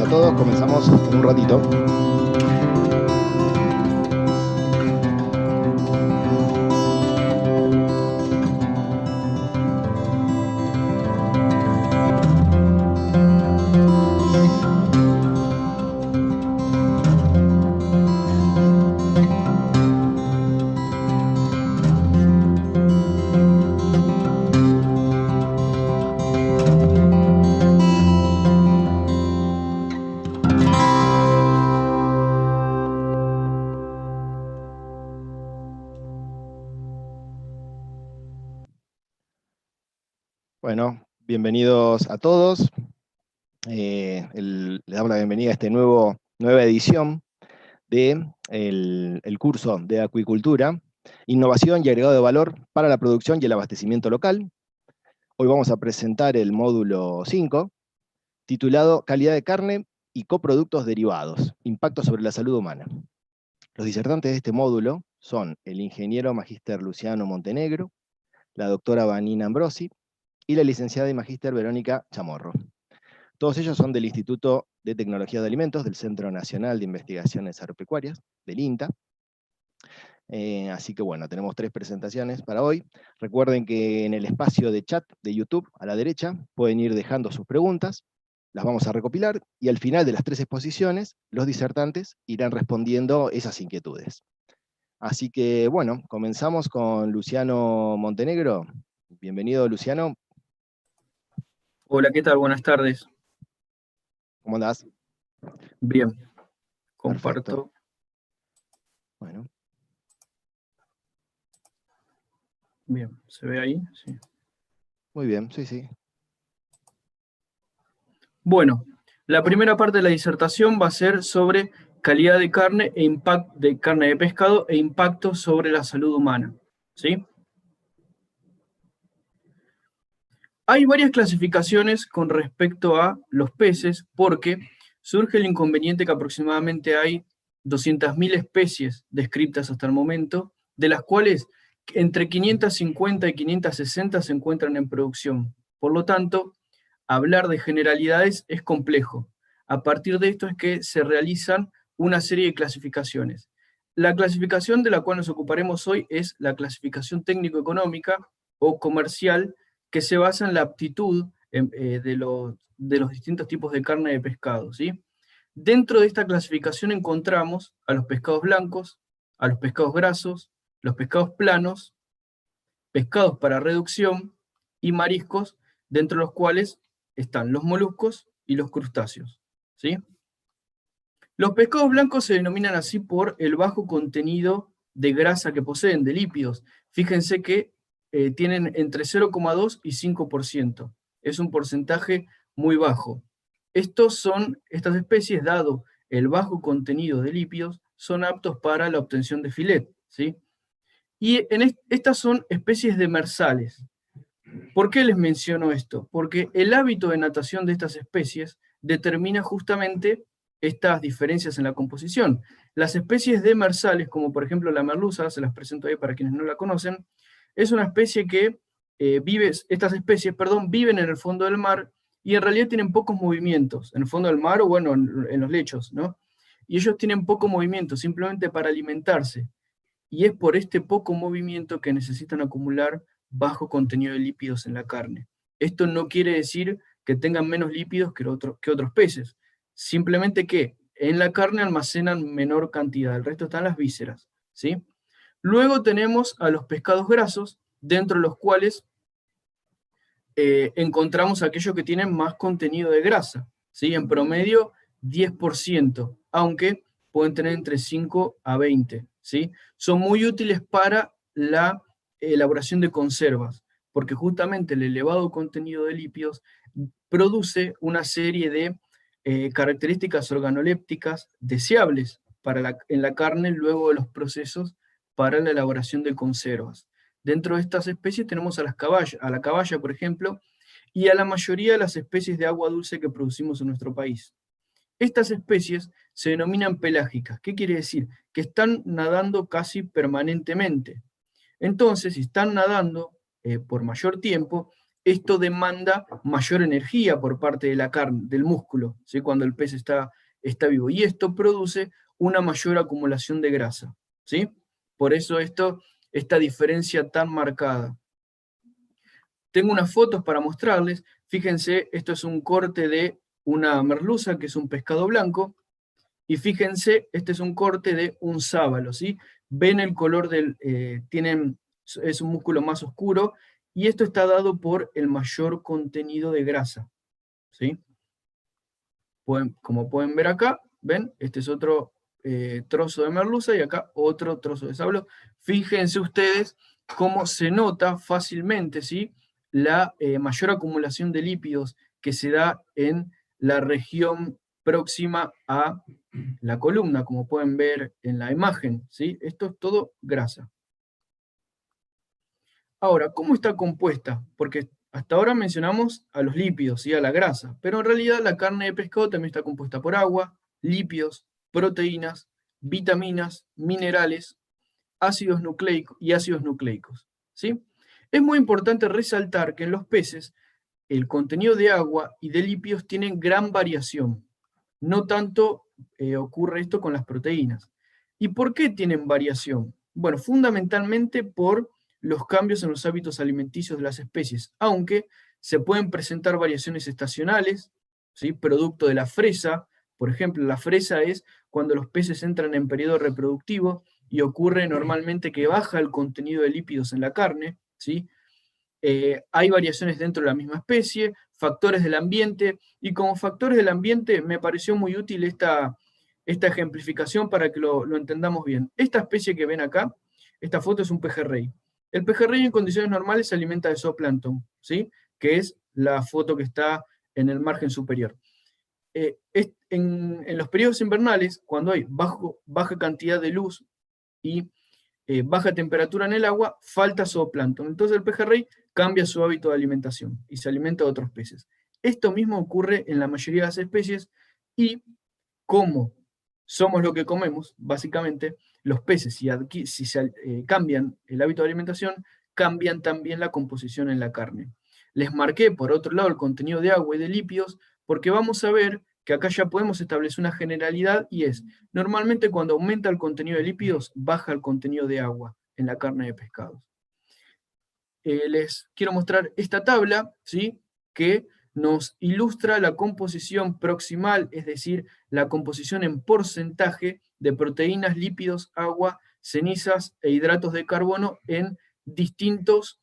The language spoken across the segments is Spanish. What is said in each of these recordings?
a todos, comenzamos en un ratito. Bueno, bienvenidos a todos. Le damos la bienvenida a esta nueva edición del curso de acuicultura, innovación y agregado de valor para la producción y el abastecimiento local. Hoy vamos a presentar el módulo 5, titulado Calidad de carne y coproductos derivados, impacto sobre la salud humana. Los disertantes de este módulo son el ingeniero magíster Luciano Montenegro, la doctora Vanina Ambrosi, y la licenciada y magíster Verónica Chamorro. Todos ellos son del Instituto de Tecnología de Alimentos, del Centro Nacional de Investigaciones Agropecuarias, del INTA. Así que bueno, tenemos 3 presentaciones para hoy. Recuerden que en el espacio de chat de YouTube, a la derecha, pueden ir dejando sus preguntas, las vamos a recopilar, y al final de las 3 exposiciones, los disertantes irán respondiendo esas inquietudes. Así que bueno, comenzamos con Luciano Montenegro. Bienvenido, Luciano. Hola, ¿qué tal? Buenas tardes. ¿Cómo andás? Bien, Perfecto. comparto. Bueno. Bien, ¿se ve ahí? Sí. Muy bien, sí. Bueno, la primera parte de la disertación va a ser sobre calidad de carne de carne de pescado e impacto sobre la salud humana, ¿sí? Hay varias clasificaciones con respecto a los peces porque surge el inconveniente que aproximadamente hay 200.000 especies descritas hasta el momento, de las cuales entre 550 y 560 se encuentran en producción. Por lo tanto, hablar de generalidades es complejo. A partir de esto es que se realizan una serie de clasificaciones. La clasificación de la cual nos ocuparemos hoy es la clasificación técnico-económica o comercial, que se basa en la aptitud de los distintos tipos de carne de pescado, ¿sí? Dentro de esta clasificación encontramos a los pescados blancos, a los pescados grasos, los pescados planos, pescados para reducción y mariscos, dentro de los cuales están los moluscos y los crustáceos, ¿sí? Los pescados blancos se denominan así por el bajo contenido de grasa que poseen, de lípidos. Fíjense que tienen entre 0,2 y 5%. Es un porcentaje muy bajo. Estas especies, dado el bajo contenido de lípidos, son aptos para la obtención de filet, ¿sí? Y estas son especies demersales. ¿Por qué les menciono esto? Porque el hábito de natación de estas especies determina justamente estas diferencias en la composición. Las especies demersales, como por ejemplo la merluza, se las presento ahí para quienes no la conocen, es una especie que estas especies viven en el fondo del mar y en realidad tienen pocos movimientos, en el fondo del mar o bueno, en los lechos, ¿no? Y ellos tienen poco movimiento, simplemente para alimentarse. Y es por este poco movimiento que necesitan acumular bajo contenido de lípidos en la carne. Esto no quiere decir que tengan menos lípidos que otros peces, simplemente que en la carne almacenan menor cantidad, el resto están las vísceras, ¿sí? Luego tenemos a los pescados grasos, dentro de los cuales encontramos aquellos que tienen más contenido de grasa, ¿sí? En promedio 10%, aunque pueden tener entre 5 a 20, ¿sí? Son muy útiles para la elaboración de conservas, porque justamente el elevado contenido de lípidos produce una serie de características organolépticas deseables en la carne luego de los procesos para la elaboración de conservas. Dentro de estas especies tenemos a la caballa, por ejemplo, y a la mayoría de las especies de agua dulce que producimos en nuestro país. Estas especies se denominan pelágicas. ¿Qué quiere decir? Que están nadando casi permanentemente. Entonces, si están nadando por mayor tiempo, esto demanda mayor energía por parte de la carne, del músculo, ¿sí? Cuando el pez está vivo. Y esto produce una mayor acumulación de grasa, ¿sí? Por eso esta diferencia tan marcada. Tengo unas fotos para mostrarles. Fíjense, esto es un corte de una merluza, que es un pescado blanco, y fíjense, este es un corte de un sábalo, ¿sí? Ven el color es un músculo más oscuro, y esto está dado por el mayor contenido de grasa, ¿sí? Como pueden ver acá, ¿ven? Este es otro trozo de merluza, y acá otro trozo de sábalo. Fíjense ustedes cómo se nota fácilmente, ¿sí? La mayor acumulación de lípidos que se da en la región próxima a la columna, como pueden ver en la imagen, ¿sí? Esto es todo grasa. Ahora, ¿cómo está compuesta? Porque hasta ahora mencionamos a los lípidos y a la grasa, pero en realidad la carne de pescado también está compuesta por agua, lípidos, proteínas, vitaminas, minerales, ácidos nucleicos y ácidos nucleicos, ¿sí? Es muy importante resaltar que en los peces el contenido de agua y de lípidos tienen gran variación. No tanto ocurre esto con las proteínas. ¿Y por qué tienen variación? Bueno, fundamentalmente por los cambios en los hábitos alimenticios de las especies, aunque se pueden presentar variaciones estacionales, ¿sí? Producto de la fresa. Por ejemplo, la fresa es cuando los peces entran en periodo reproductivo y ocurre normalmente que baja el contenido de lípidos en la carne, ¿sí? Hay variaciones dentro de la misma especie, factores del ambiente, y como factores del ambiente me pareció muy útil esta ejemplificación para que lo entendamos bien. Esta especie que ven acá, esta foto es un pejerrey. El pejerrey en condiciones normales se alimenta de zooplancton, ¿sí? Que es la foto que está en el margen superior. En los periodos invernales, cuando hay baja cantidad de luz y baja temperatura en el agua, falta zooplancton. Entonces el pejerrey cambia su hábito de alimentación y se alimenta de otros peces. Esto mismo ocurre en la mayoría de las especies, y como somos lo que comemos, básicamente, los peces, si se cambian el hábito de alimentación, cambian también la composición en la carne. Les marqué, por otro lado, el contenido de agua y de lípidos, porque vamos a ver que acá ya podemos establecer una generalidad, y es, normalmente cuando aumenta el contenido de lípidos, baja el contenido de agua en la carne de pescados. Les quiero mostrar esta tabla, ¿sí? Que nos ilustra la composición proximal, es decir, la composición en porcentaje de proteínas, lípidos, agua, cenizas e hidratos de carbono en distintos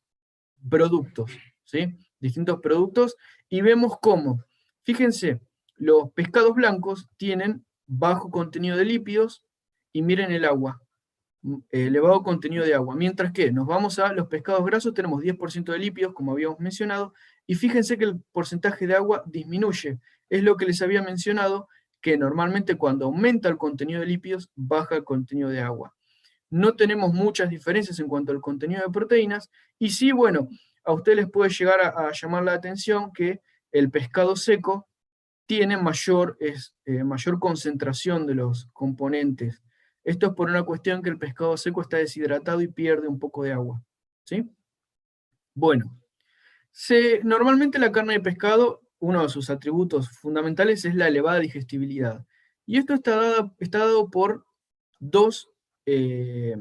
productos, ¿sí? Distintos productos, y vemos cómo, fíjense, los pescados blancos tienen bajo contenido de lípidos, y miren el agua, elevado contenido de agua, mientras que nos vamos a los pescados grasos, tenemos 10% de lípidos, como habíamos mencionado, y fíjense que el porcentaje de agua disminuye. Es lo que les había mencionado, que normalmente cuando aumenta el contenido de lípidos, baja el contenido de agua. No tenemos muchas diferencias en cuanto al contenido de proteínas, y sí, bueno, a ustedes les puede llegar a llamar la atención que el pescado seco tiene mayor concentración de los componentes. Esto es por una cuestión que el pescado seco está deshidratado y pierde un poco de agua, ¿sí? Bueno, normalmente la carne de pescado, uno de sus atributos fundamentales es la elevada digestibilidad. Y esto está dado eh,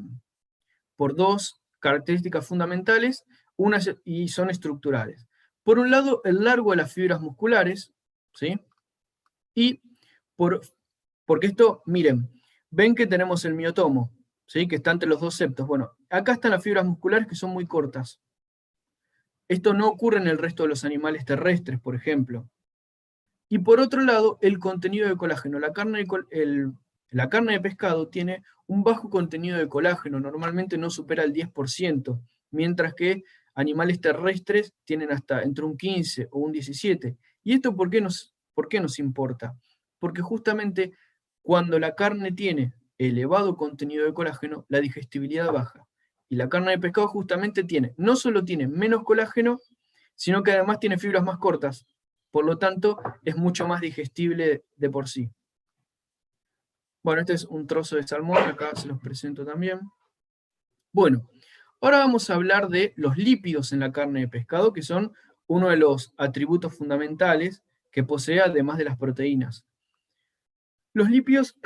por dos características fundamentales, y son estructurales. Por un lado, el largo de las fibras musculares, ¿sí? Y porque esto, miren, ven que tenemos el miotomo, ¿sí? Que está entre los dos septos. Bueno, acá están las fibras musculares, que son muy cortas. Esto no ocurre en el resto de los animales terrestres, por ejemplo. Y por otro lado, el contenido de colágeno. La carne de pescado tiene un bajo contenido de colágeno, normalmente no supera el 10%, mientras que animales terrestres tienen hasta entre un 15 o un 17%. ¿Y esto por qué nos importa? Porque justamente cuando la carne tiene elevado contenido de colágeno, la digestibilidad baja. Y la carne de pescado justamente no solo tiene menos colágeno, sino que además tiene fibras más cortas. Por lo tanto, es mucho más digestible de por sí. Bueno, este es un trozo de salmón, acá se los presento también. Bueno, ahora vamos a hablar de los lípidos en la carne de pescado, que son uno de los atributos fundamentales que posee además de las proteínas. Los lípidos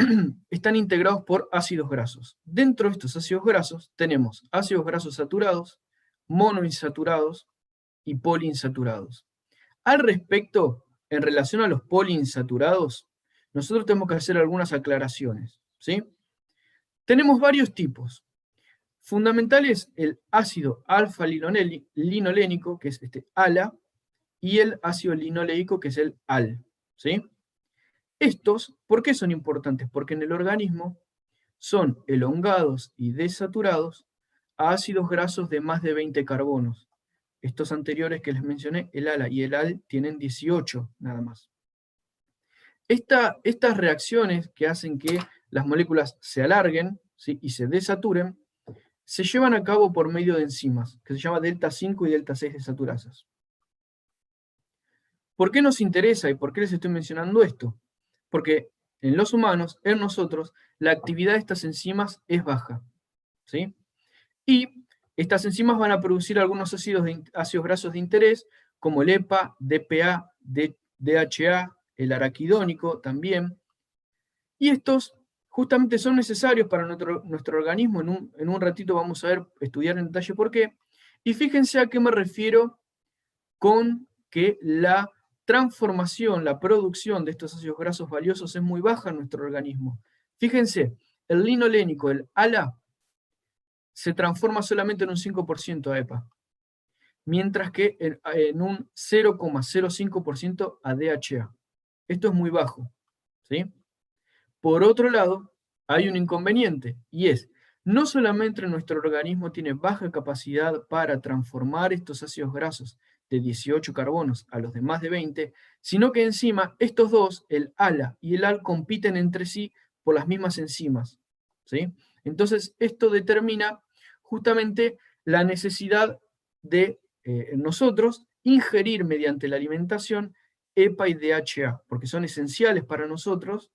están integrados por ácidos grasos. Dentro de estos ácidos grasos tenemos ácidos grasos saturados, monoinsaturados y poliinsaturados. Al respecto, en relación a los poliinsaturados, nosotros tenemos que hacer algunas aclaraciones, ¿sí? Tenemos varios tipos. Fundamental es el ácido alfa-linolénico, que es ALA, y el ácido linoleico, que es el AL, ¿sí? Estos, ¿por qué son importantes? Porque en el organismo son elongados y desaturados a ácidos grasos de más de 20 carbonos. Estos anteriores que les mencioné, el ALA y el AL, tienen 18 nada más. Estas reacciones que hacen que las moléculas se alarguen, ¿sí?, y se desaturen, se llevan a cabo por medio de enzimas, que se llama delta 5 y delta 6 desaturasas. ¿Por qué nos interesa y por qué les estoy mencionando esto? Porque en los humanos, en nosotros, la actividad de estas enzimas es baja, ¿sí? Y estas enzimas van a producir algunos ácidos grasos de interés, como el EPA, DPA, DHA, el araquidónico también. Y estos justamente son necesarios para nuestro organismo. En un ratito vamos a estudiar en detalle por qué. Y fíjense a qué me refiero con que la transformación, la producción de estos ácidos grasos valiosos es muy baja en nuestro organismo. Fíjense, el linolénico, el ALA, se transforma solamente en un 5% a EPA, mientras que en un 0,05% a DHA. Esto es muy bajo, ¿sí? Por otro lado, hay un inconveniente, y es, no solamente nuestro organismo tiene baja capacidad para transformar estos ácidos grasos de 18 carbonos a los de más de 20, sino que encima estos dos, el ALA y el AL, compiten entre sí por las mismas enzimas, ¿sí? Entonces, esto determina justamente la necesidad de nosotros ingerir mediante la alimentación EPA y DHA, porque son esenciales para nosotros,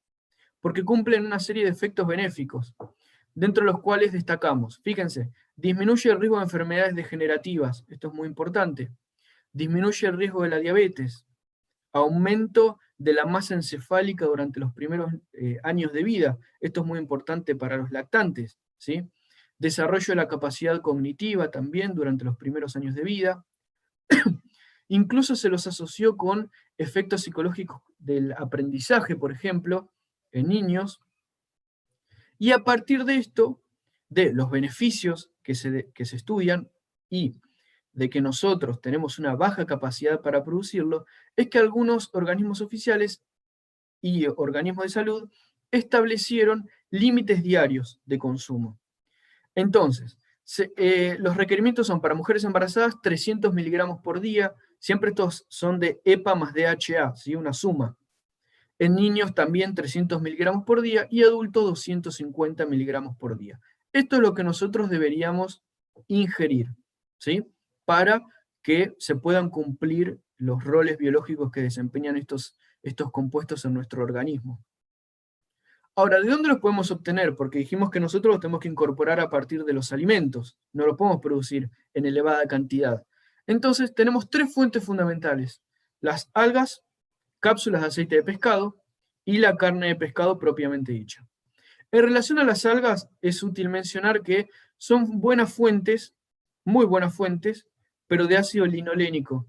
porque cumplen una serie de efectos benéficos, dentro de los cuales destacamos, fíjense, disminuye el riesgo de enfermedades degenerativas, esto es muy importante, disminuye el riesgo de la diabetes, aumento de la masa encefálica durante los primeros años de vida, esto es muy importante para los lactantes, ¿sí? Desarrollo de la capacidad cognitiva también durante los primeros años de vida. Incluso se los asoció con efectos psicológicos del aprendizaje, por ejemplo, en niños. Y a partir de esto, de los beneficios que se estudian y de que nosotros tenemos una baja capacidad para producirlo, es que algunos organismos oficiales y organismos de salud establecieron límites diarios de consumo. Entonces, los requerimientos son para mujeres embarazadas 300 miligramos por día, siempre estos son de EPA más DHA, ¿sí?, una suma. En niños también 300 miligramos por día y adultos 250 miligramos por día. Esto es lo que nosotros deberíamos ingerir, ¿sí?, para que se puedan cumplir los roles biológicos que desempeñan estos compuestos en nuestro organismo. Ahora, ¿de dónde los podemos obtener? Porque dijimos que nosotros los tenemos que incorporar a partir de los alimentos, no los podemos producir en elevada cantidad. Entonces, tenemos tres fuentes fundamentales: las algas, cápsulas de aceite de pescado y la carne de pescado propiamente dicha. En relación a las algas, es útil mencionar que son buenas fuentes, muy buenas fuentes, pero de ácido linolénico.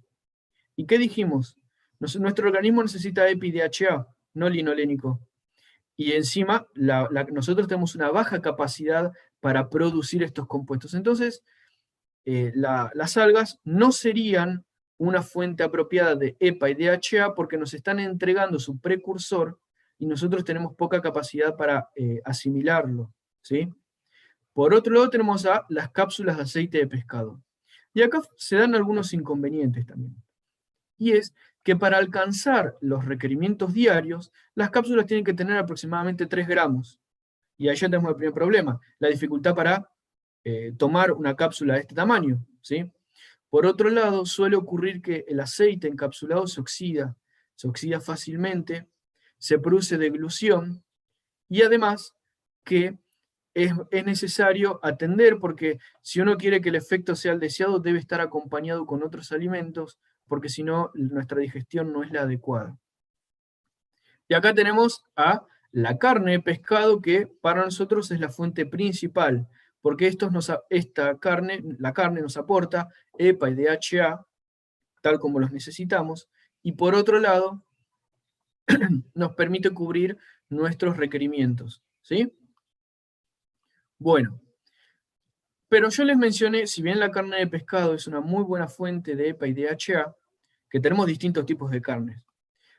¿Y qué dijimos? Nuestro organismo necesita EPA y DHA, no linolénico. Y encima, nosotros tenemos una baja capacidad para producir estos compuestos. Entonces, las algas no serían una fuente apropiada de EPA y DHA porque nos están entregando su precursor y nosotros tenemos poca capacidad para asimilarlo, ¿sí? Por otro lado tenemos a las cápsulas de aceite de pescado. Y acá se dan algunos inconvenientes también. Y es que para alcanzar los requerimientos diarios, las cápsulas tienen que tener aproximadamente 3 gramos. Y ahí ya tenemos el primer problema, la dificultad para tomar una cápsula de este tamaño, ¿sí? Por otro lado, suele ocurrir que el aceite encapsulado se oxida fácilmente, se produce deglución, y además que es necesario atender, porque si uno quiere que el efecto sea el deseado, debe estar acompañado con otros alimentos, porque si no, nuestra digestión no es la adecuada. Y acá tenemos a la carne de pescado, que para nosotros es la fuente principal, porque la carne nos aporta EPA y DHA, tal como los necesitamos, y por otro lado, nos permite cubrir nuestros requerimientos, ¿sí? Bueno, pero yo les mencioné, si bien la carne de pescado es una muy buena fuente de EPA y DHA, que tenemos distintos tipos de carnes.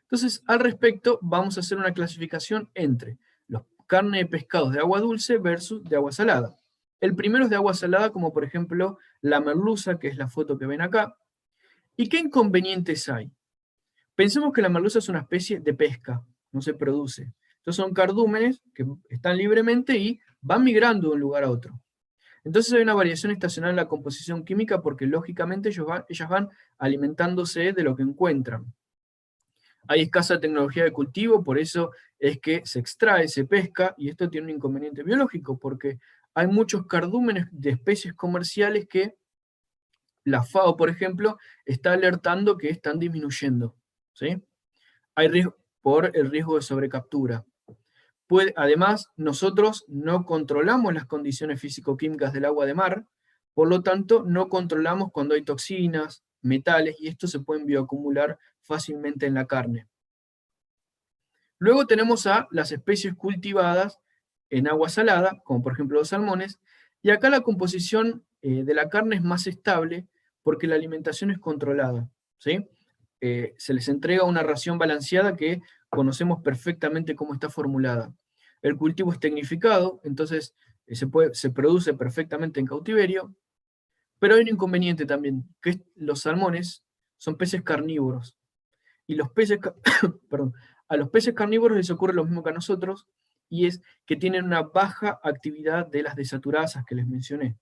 Entonces, al respecto, vamos a hacer una clasificación entre los carne de pescados de agua dulce versus de agua salada. El primero es de agua salada, como por ejemplo la merluza, que es la foto que ven acá. ¿Y qué inconvenientes hay? Pensemos que la merluza es una especie de pesca, no se produce. Entonces son cardúmenes que están libremente y van migrando de un lugar a otro. Entonces hay una variación estacional en la composición química porque lógicamente ellas van alimentándose de lo que encuentran. Hay escasa tecnología de cultivo, por eso es que se extrae, se pesca, y esto tiene un inconveniente biológico, porque hay muchos cardúmenes de especies comerciales que la FAO, por ejemplo, está alertando que están disminuyendo, ¿sí? Hay riesgo por el riesgo de sobrecaptura. Además, nosotros no controlamos las condiciones físico-químicas del agua de mar, por lo tanto, no controlamos cuando hay toxinas, metales, y estos se pueden bioacumular fácilmente en la carne. Luego tenemos a las especies cultivadas en agua salada, como por ejemplo los salmones, y acá la composición de la carne es más estable porque la alimentación es controlada, ¿sí? Se les entrega una ración balanceada que conocemos perfectamente cómo está formulada. El cultivo es tecnificado, entonces se produce perfectamente en cautiverio, pero hay un inconveniente también, que los salmones son peces carnívoros, y los peces, perdón, a los peces carnívoros les ocurre lo mismo que a nosotros, y es que tienen una baja actividad de las desaturasas que les mencioné.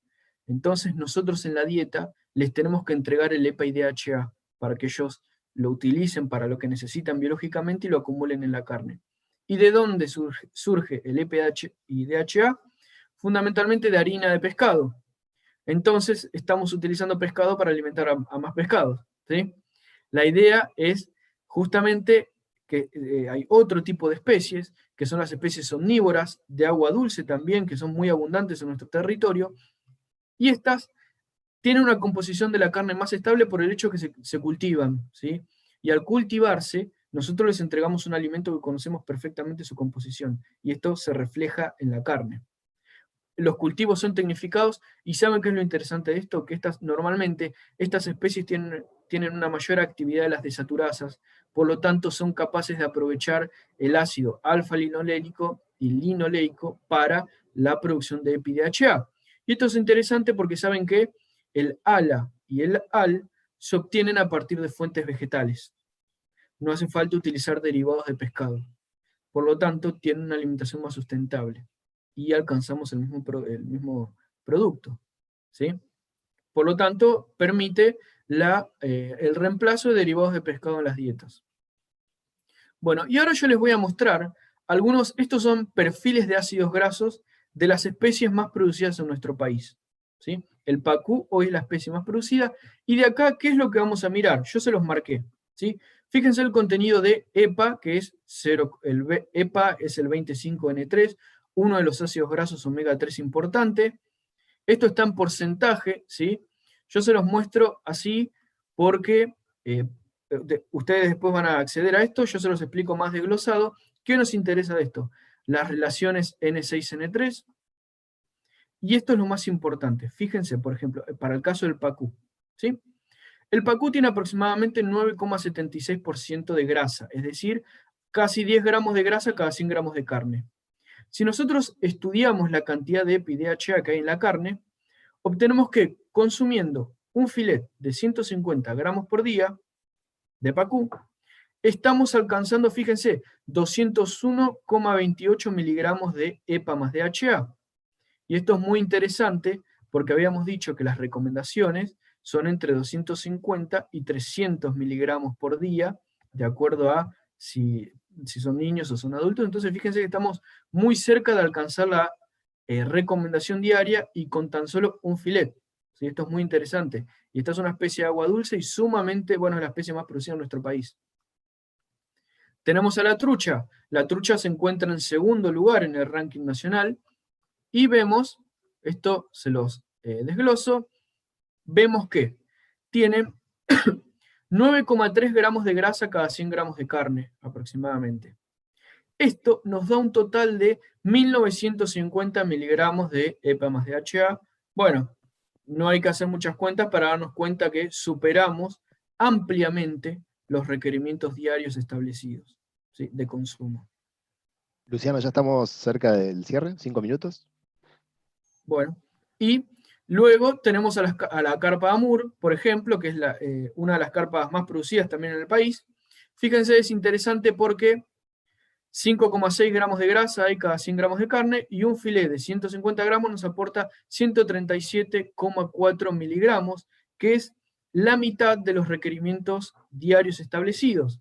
Entonces nosotros en la dieta les tenemos que entregar el EPA y DHA para que ellos lo utilicen para lo que necesitan biológicamente y lo acumulen en la carne. ¿Y de dónde surge el EPA y DHA? Fundamentalmente de harina de pescado. Entonces estamos utilizando pescado para alimentar a más pescados, ¿sí? La idea es justamente que hay otro tipo de especies, que son las especies omnívoras, de agua dulce también, que son muy abundantes en nuestro territorio, y estas tienen una composición de la carne más estable por el hecho que se cultivan, ¿sí? Y al cultivarse, nosotros les entregamos un alimento que conocemos perfectamente su composición, y esto se refleja en la carne. Los cultivos son tecnificados, y ¿saben qué es lo interesante de esto? Que normalmente estas especies tienen una mayor actividad de las desaturasas, por lo tanto son capaces de aprovechar el ácido alfa-linolénico y linoleico para la producción de EPI-DHA. Y esto es interesante porque saben que el ALA y el AL se obtienen a partir de fuentes vegetales. No hace falta utilizar derivados de pescado. Por lo tanto, tienen una alimentación más sustentable y alcanzamos el mismo producto, ¿sí? Por lo tanto, permite el reemplazo de derivados de pescado en las dietas. Bueno, y ahora yo les voy a mostrar estos son perfiles de ácidos grasos de las especies más producidas en nuestro país, ¿sí? El pacú hoy es la especie más producida, y de acá, ¿qué es lo que vamos a mirar? Yo se los marqué, ¿sí? Fíjense el contenido de EPA, que es 0, EPA es el 25N3, uno de los ácidos grasos omega 3 importante. Esto está en porcentaje, ¿sí? Yo se los muestro así porque ustedes después van a acceder a esto, yo se los explico más desglosado. ¿Qué nos interesa de esto? Las relaciones N6N3, y esto es lo más importante. Fíjense, por ejemplo, para el caso del pacú, ¿sí? El pacú tiene aproximadamente 9,76% de grasa, es decir, casi 10 gramos de grasa cada 100 gramos de carne. Si nosotros estudiamos la cantidad de EPI-DHA que hay en la carne, obtenemos que consumiendo un filet de 150 gramos por día de pacú, estamos alcanzando, fíjense, 201,28 miligramos de EPA más DHA. Y esto es muy interesante porque habíamos dicho que las recomendaciones son entre 250 y 300 miligramos por día, de acuerdo a si son niños o son adultos. Entonces fíjense que estamos muy cerca de alcanzar la recomendación diaria y con tan solo un filet. ¿sí? Esto es muy interesante. Y esta es una especie de agua dulce y sumamente, bueno, es la especie más producida en nuestro país. Tenemos a la trucha. La trucha se encuentra en segundo lugar en el ranking nacional. Y vemos, esto se los desgloso, vemos que tiene 9,3 gramos de grasa cada 100 gramos de carne aproximadamente. Esto nos da un total de 1950 miligramos de EPA más DHA. Bueno, no hay que hacer muchas cuentas para darnos cuenta que superamos ampliamente los requerimientos diarios establecidos, ¿sí?, de consumo. Luciano, ya estamos cerca del cierre, 5 minutos. Bueno, y luego tenemos a la carpa Amur, por ejemplo, que es una de las carpas más producidas también en el país. Fíjense, es interesante porque 5,6 gramos de grasa hay cada 100 gramos de carne y un filé de 150 gramos nos aporta 137,4 miligramos, que es la mitad de los requerimientos diarios establecidos.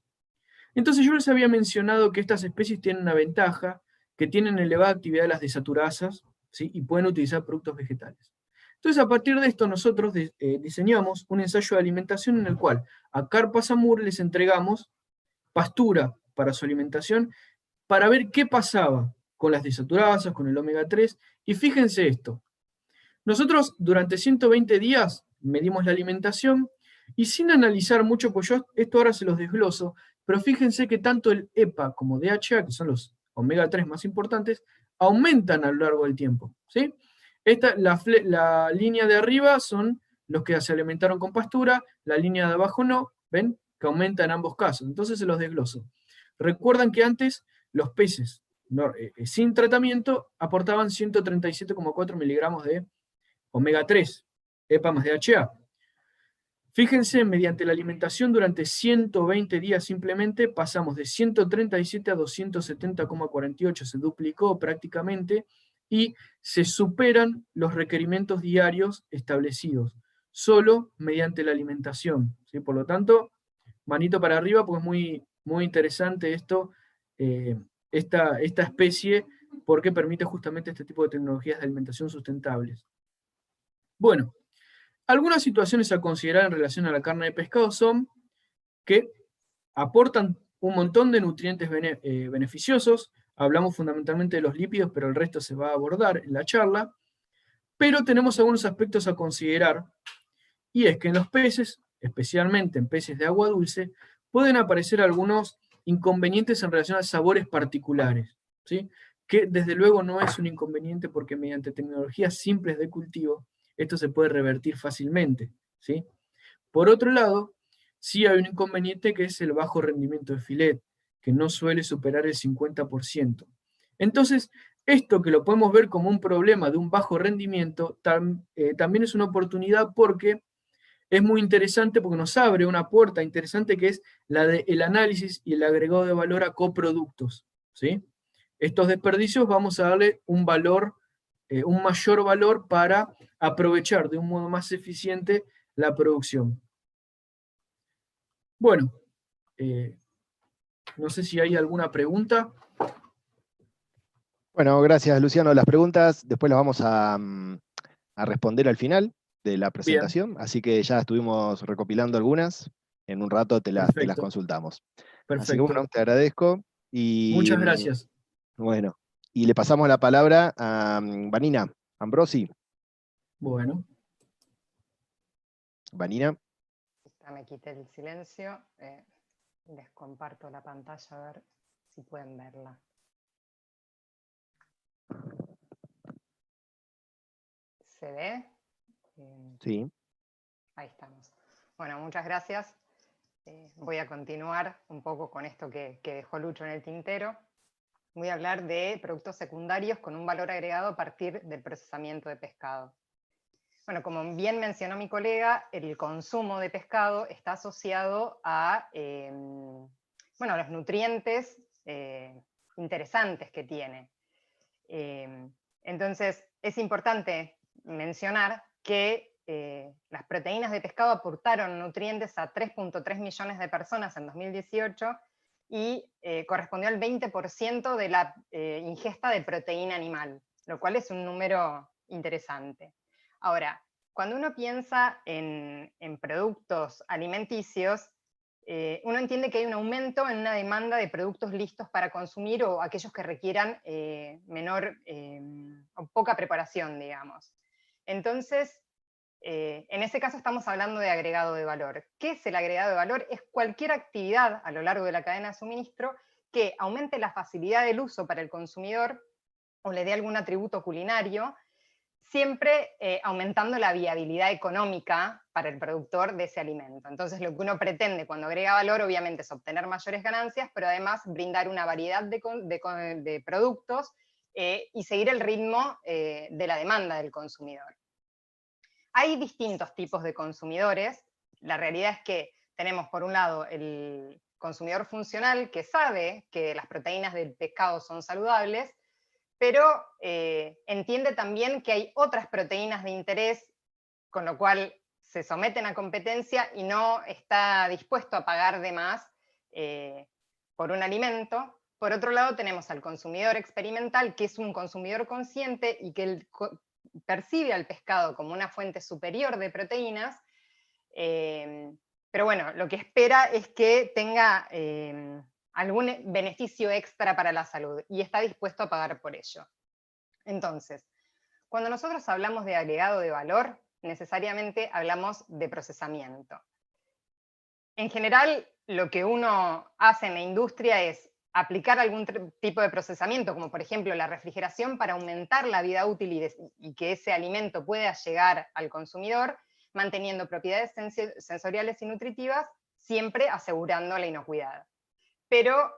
Entonces yo les había mencionado que estas especies tienen una ventaja, que tienen elevada actividad de las desaturasas, ¿sí?, y pueden utilizar productos vegetales. Entonces a partir de esto nosotros diseñamos un ensayo de alimentación en el cual a carpas Amur les entregamos pastura para su alimentación para ver qué pasaba con las desaturasas, con el omega 3, y fíjense esto. Nosotros durante 120 días medimos la alimentación y sin analizar mucho, pues yo esto ahora se los desgloso, pero fíjense que tanto el EPA como DHA, que son los omega 3 más importantes, aumentan a lo largo del tiempo, ¿sí? La línea de arriba son los que se alimentaron con pastura, la línea de abajo no, ¿ven? Que aumenta en ambos casos. Entonces se los desgloso. Recuerdan que antes los peces sin tratamiento aportaban 137,4 miligramos de omega 3, EPA más DHA. Fíjense, mediante la alimentación durante 120 días simplemente pasamos de 137 a 270,48, se duplicó prácticamente y se superan los requerimientos diarios establecidos, solo mediante la alimentación, ¿sí? Por lo tanto, manito para arriba, pues muy, muy interesante esto, esta especie, porque permite justamente este tipo de tecnologías de alimentación sustentables. Bueno, algunas situaciones a considerar en relación a la carne de pescado son que aportan un montón de nutrientes beneficiosos, hablamos fundamentalmente de los lípidos, pero el resto se va a abordar en la charla, pero tenemos algunos aspectos a considerar, y es que en los peces, especialmente en peces de agua dulce, pueden aparecer algunos inconvenientes en relación a sabores particulares, ¿sí?, que desde luego no es un inconveniente porque mediante tecnologías simples de cultivo esto se puede revertir fácilmente, ¿sí? Por otro lado, sí hay un inconveniente que es el bajo rendimiento de filet, que no suele superar el 50%. Entonces, esto que lo podemos ver como un problema de un bajo rendimiento, también es una oportunidad porque es muy interesante porque nos abre una puerta interesante que es la del análisis y el agregado de valor a coproductos, ¿sí? Estos desperdicios vamos a darle un valor, un mayor valor para aprovechar de un modo más eficiente la producción. Bueno, no sé si hay alguna pregunta. Bueno, gracias Luciano. Las preguntas después las vamos a responder al final de la Bien, presentación, así que ya estuvimos recopilando algunas. En un rato te las perfecto, consultamos. Así que perfecto. bueno, te agradezco. Y Muchas gracias. bueno, y le pasamos la palabra a Vanina Ambrosi. Bueno, Vanina. Me quité el silencio. Les comparto la pantalla a ver si pueden verla. ¿Se ve? Sí. Ahí estamos. Bueno, muchas gracias. Voy a continuar un poco con esto que dejó Lucho en el tintero. Voy a hablar de productos secundarios con un valor agregado a partir del procesamiento de pescado. Bueno, como bien mencionó mi colega, el consumo de pescado está asociado a los nutrientes interesantes que tiene. Entonces, es importante mencionar que las proteínas de pescado aportaron nutrientes a 3,3 millones de personas en 2018 y correspondió al 20% de la ingesta de proteína animal, lo cual es un número interesante. Ahora, Cuando uno piensa en productos alimenticios, uno entiende que hay un aumento en una demanda de productos listos para consumir o aquellos que requieran menor o poca preparación, digamos. Entonces, en ese caso estamos hablando de agregado de valor. ¿Qué es el agregado de valor? Es cualquier actividad a lo largo de la cadena de suministro que aumente la facilidad del uso para el consumidor o le dé algún atributo culinario, siempre aumentando la viabilidad económica para el productor de ese alimento. Entonces, lo que uno pretende cuando agrega valor, obviamente, es obtener mayores ganancias, pero además brindar una variedad de productos y seguir el ritmo de la demanda del consumidor. Hay distintos tipos de consumidores. La realidad es que tenemos, por un lado, el consumidor funcional, que sabe que las proteínas del pescado son saludables, pero entiende también que hay otras proteínas de interés, con lo cual se someten a competencia y no está dispuesto a pagar de más por un alimento. Por otro lado, tenemos al consumidor experimental, que es un consumidor consciente y que percibe al pescado como una fuente superior de proteínas, pero bueno, lo que espera es que tenga algún beneficio extra para la salud y está dispuesto a pagar por ello. Entonces, cuando nosotros hablamos de agregado de valor, necesariamente hablamos de procesamiento. En general, lo que uno hace en la industria es aplicar algún tipo de procesamiento, como por ejemplo la refrigeración, para aumentar la vida útil y que ese alimento pueda llegar al consumidor, manteniendo propiedades sensoriales y nutritivas, siempre asegurando la inocuidad. Pero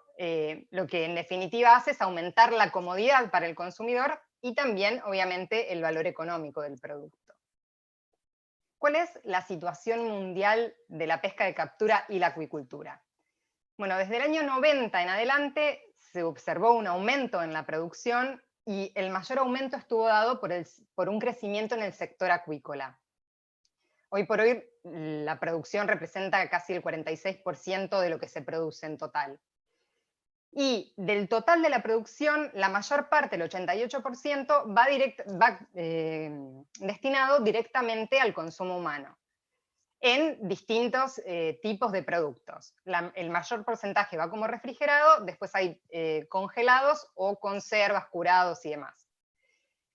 lo que en definitiva hace es aumentar la comodidad para el consumidor y también, obviamente, el valor económico del producto. ¿Cuál es la situación mundial de la pesca de captura y la acuicultura? Bueno, desde el año 90 en adelante se observó un aumento en la producción y el mayor aumento estuvo dado por un crecimiento en el sector acuícola. Hoy por hoy la producción representa casi el 46% de lo que se produce en total. Y del total de la producción, la mayor parte, el 88%, va destinado directamente al consumo humano, en distintos tipos de productos. El mayor porcentaje va como refrigerado, después hay congelados o conservas, curados y demás.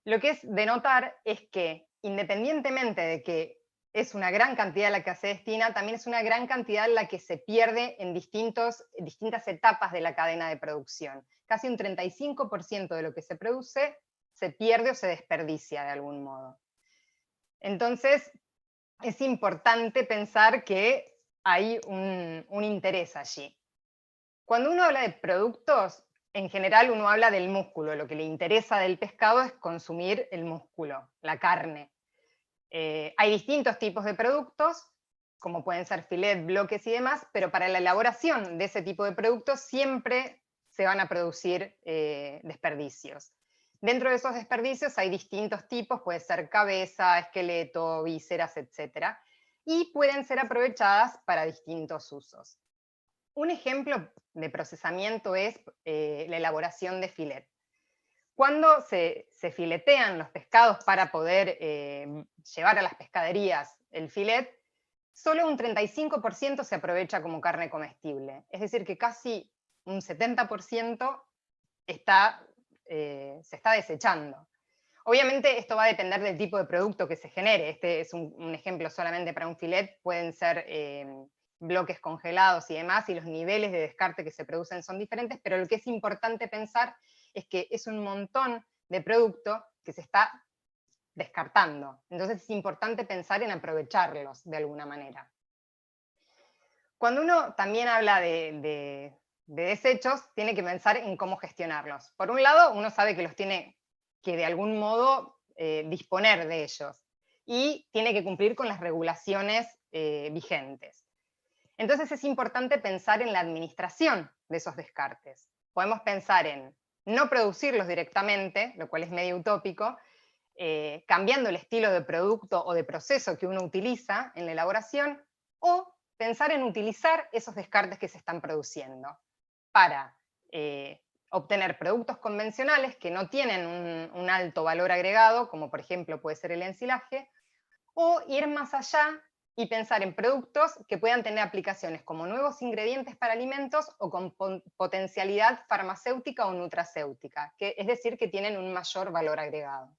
Lo que es de notar es que, independientemente de que es una gran cantidad la que se destina, también es una gran cantidad la que se pierde en distintas etapas de la cadena de producción. Casi un 35% de lo que se produce se pierde o se desperdicia de algún modo. Entonces, es importante pensar que hay un interés allí. Cuando uno habla de productos, en general uno habla del músculo. Lo que le interesa del pescado es consumir el músculo, la carne. Hay distintos tipos de productos, como pueden ser filet, bloques y demás, pero para la elaboración de ese tipo de productos siempre se van a producir desperdicios. Dentro de esos desperdicios hay distintos tipos, puede ser cabeza, esqueleto, vísceras, etc. Y pueden ser aprovechadas para distintos usos. Un ejemplo de procesamiento es la elaboración de filet. Cuando se filetean los pescados para poder llevar a las pescaderías el filet, solo un 35% se aprovecha como carne comestible. Es decir, que casi un 70% se está desechando. Obviamente esto va a depender del tipo de producto que se genere. Este es un ejemplo solamente para un filet. Pueden ser bloques congelados y demás, y los niveles de descarte que se producen son diferentes, pero lo que es importante pensar es que es un montón de producto que se está descartando. Entonces es importante pensar en aprovecharlos de alguna manera. Cuando uno también habla de desechos, tiene que pensar en cómo gestionarlos. Por un lado, uno sabe que los tiene que de algún modo disponer de ellos y tiene que cumplir con las regulaciones vigentes. Entonces es importante pensar en la administración de esos descartes. Podemos pensar en no producirlos directamente, lo cual es medio utópico, cambiando el estilo de producto o de proceso que uno utiliza en la elaboración, o pensar en utilizar esos descartes que se están produciendo para obtener productos convencionales que no tienen un alto valor agregado, como por ejemplo puede ser el ensilaje, o ir más allá y pensar en productos que puedan tener aplicaciones como nuevos ingredientes para alimentos o con potencialidad farmacéutica o nutracéutica, es decir, que tienen un mayor valor agregado.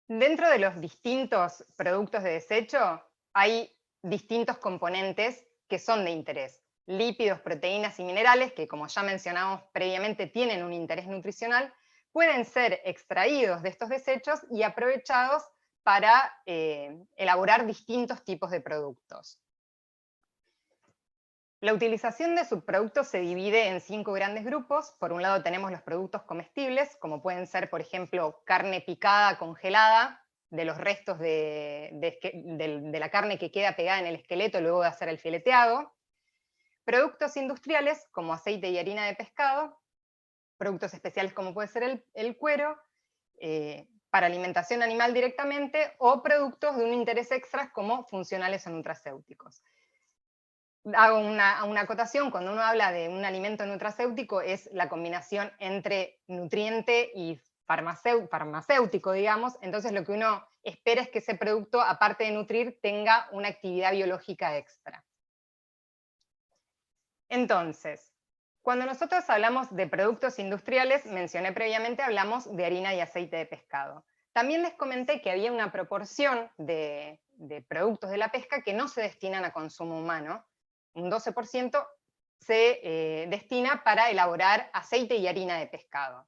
Dentro de los distintos productos de desecho hay distintos componentes que son de interés. Lípidos, proteínas y minerales, que como ya mencionamos previamente tienen un interés nutricional, pueden ser extraídos de estos desechos y aprovechados para elaborar distintos tipos de productos. La utilización de subproductos se divide en 5 grandes grupos. Por un lado tenemos los productos comestibles, como pueden ser, por ejemplo, carne picada congelada, de los restos de la carne que queda pegada en el esqueleto luego de hacer el fileteado. Productos industriales, como aceite y harina de pescado. Productos especiales, como puede ser el cuero, para alimentación animal directamente, o productos de un interés extra como funcionales o nutracéuticos. Hago una acotación: cuando uno habla de un alimento nutracéutico es la combinación entre nutriente y farmacéutico, digamos. Entonces lo que uno espera es que ese producto, aparte de nutrir, tenga una actividad biológica extra. Entonces, cuando nosotros hablamos de productos industriales, mencioné previamente, hablamos de harina y aceite de pescado. También les comenté que había una proporción de productos de la pesca que no se destinan a consumo humano. Un 12% se destina para elaborar aceite y harina de pescado.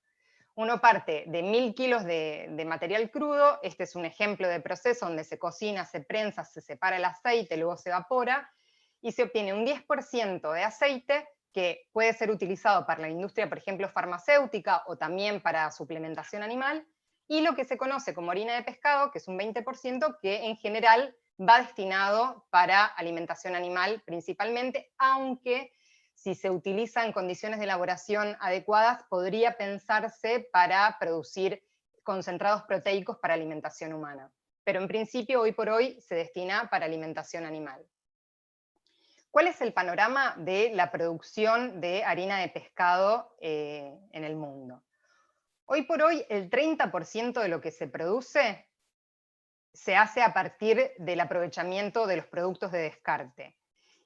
Uno parte de 1000 kilos de material crudo. Este es un ejemplo de proceso donde se cocina, se prensa, se separa el aceite, luego se evapora, y se obtiene un 10% de aceite que puede ser utilizado para la industria, por ejemplo, farmacéutica, o también para suplementación animal, y lo que se conoce como harina de pescado, que es un 20%, que en general va destinado para alimentación animal principalmente, aunque si se utiliza en condiciones de elaboración adecuadas, podría pensarse para producir concentrados proteicos para alimentación humana. Pero en principio, hoy por hoy, se destina para alimentación animal. ¿Cuál es el panorama de la producción de harina de pescado en el mundo? Hoy por hoy, el 30% de lo que se produce se hace a partir del aprovechamiento de los productos de descarte.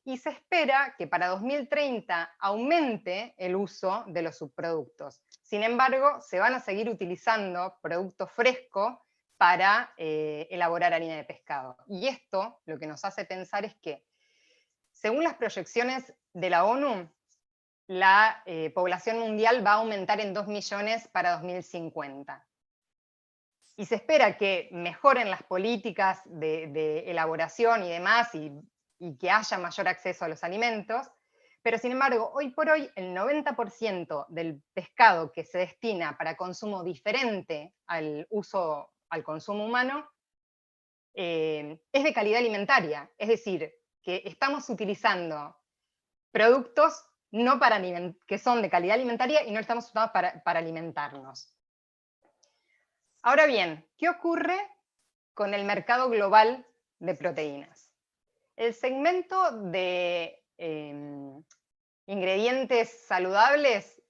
Y se espera que para 2030 aumente el uso de los subproductos. Sin embargo, se van a seguir utilizando productos frescos para elaborar harina de pescado. Y esto lo que nos hace pensar es que, según las proyecciones de la ONU, la población mundial va a aumentar en 2 millones para 2050. Y se espera que mejoren las políticas de elaboración y demás, y que haya mayor acceso a los alimentos, pero sin embargo, hoy por hoy, el 90% del pescado que se destina para consumo diferente al consumo humano, es de calidad alimentaria. Es decir, que estamos utilizando productos que son de calidad alimentaria y no estamos usando para alimentarnos. Ahora bien, ¿qué ocurre con el mercado global de proteínas? El segmento de ingredientes saludables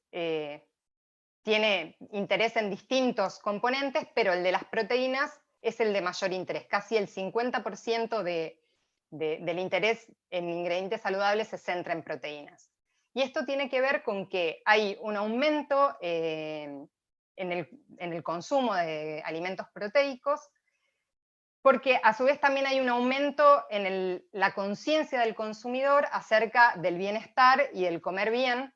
tiene interés en distintos componentes, pero el de las proteínas es el de mayor interés. Casi el 50% del interés en ingredientes saludables se centra en proteínas. Y esto tiene que ver con que hay un aumento en el consumo de alimentos proteicos, porque a su vez también hay un aumento en la conciencia del consumidor acerca del bienestar y del comer bien,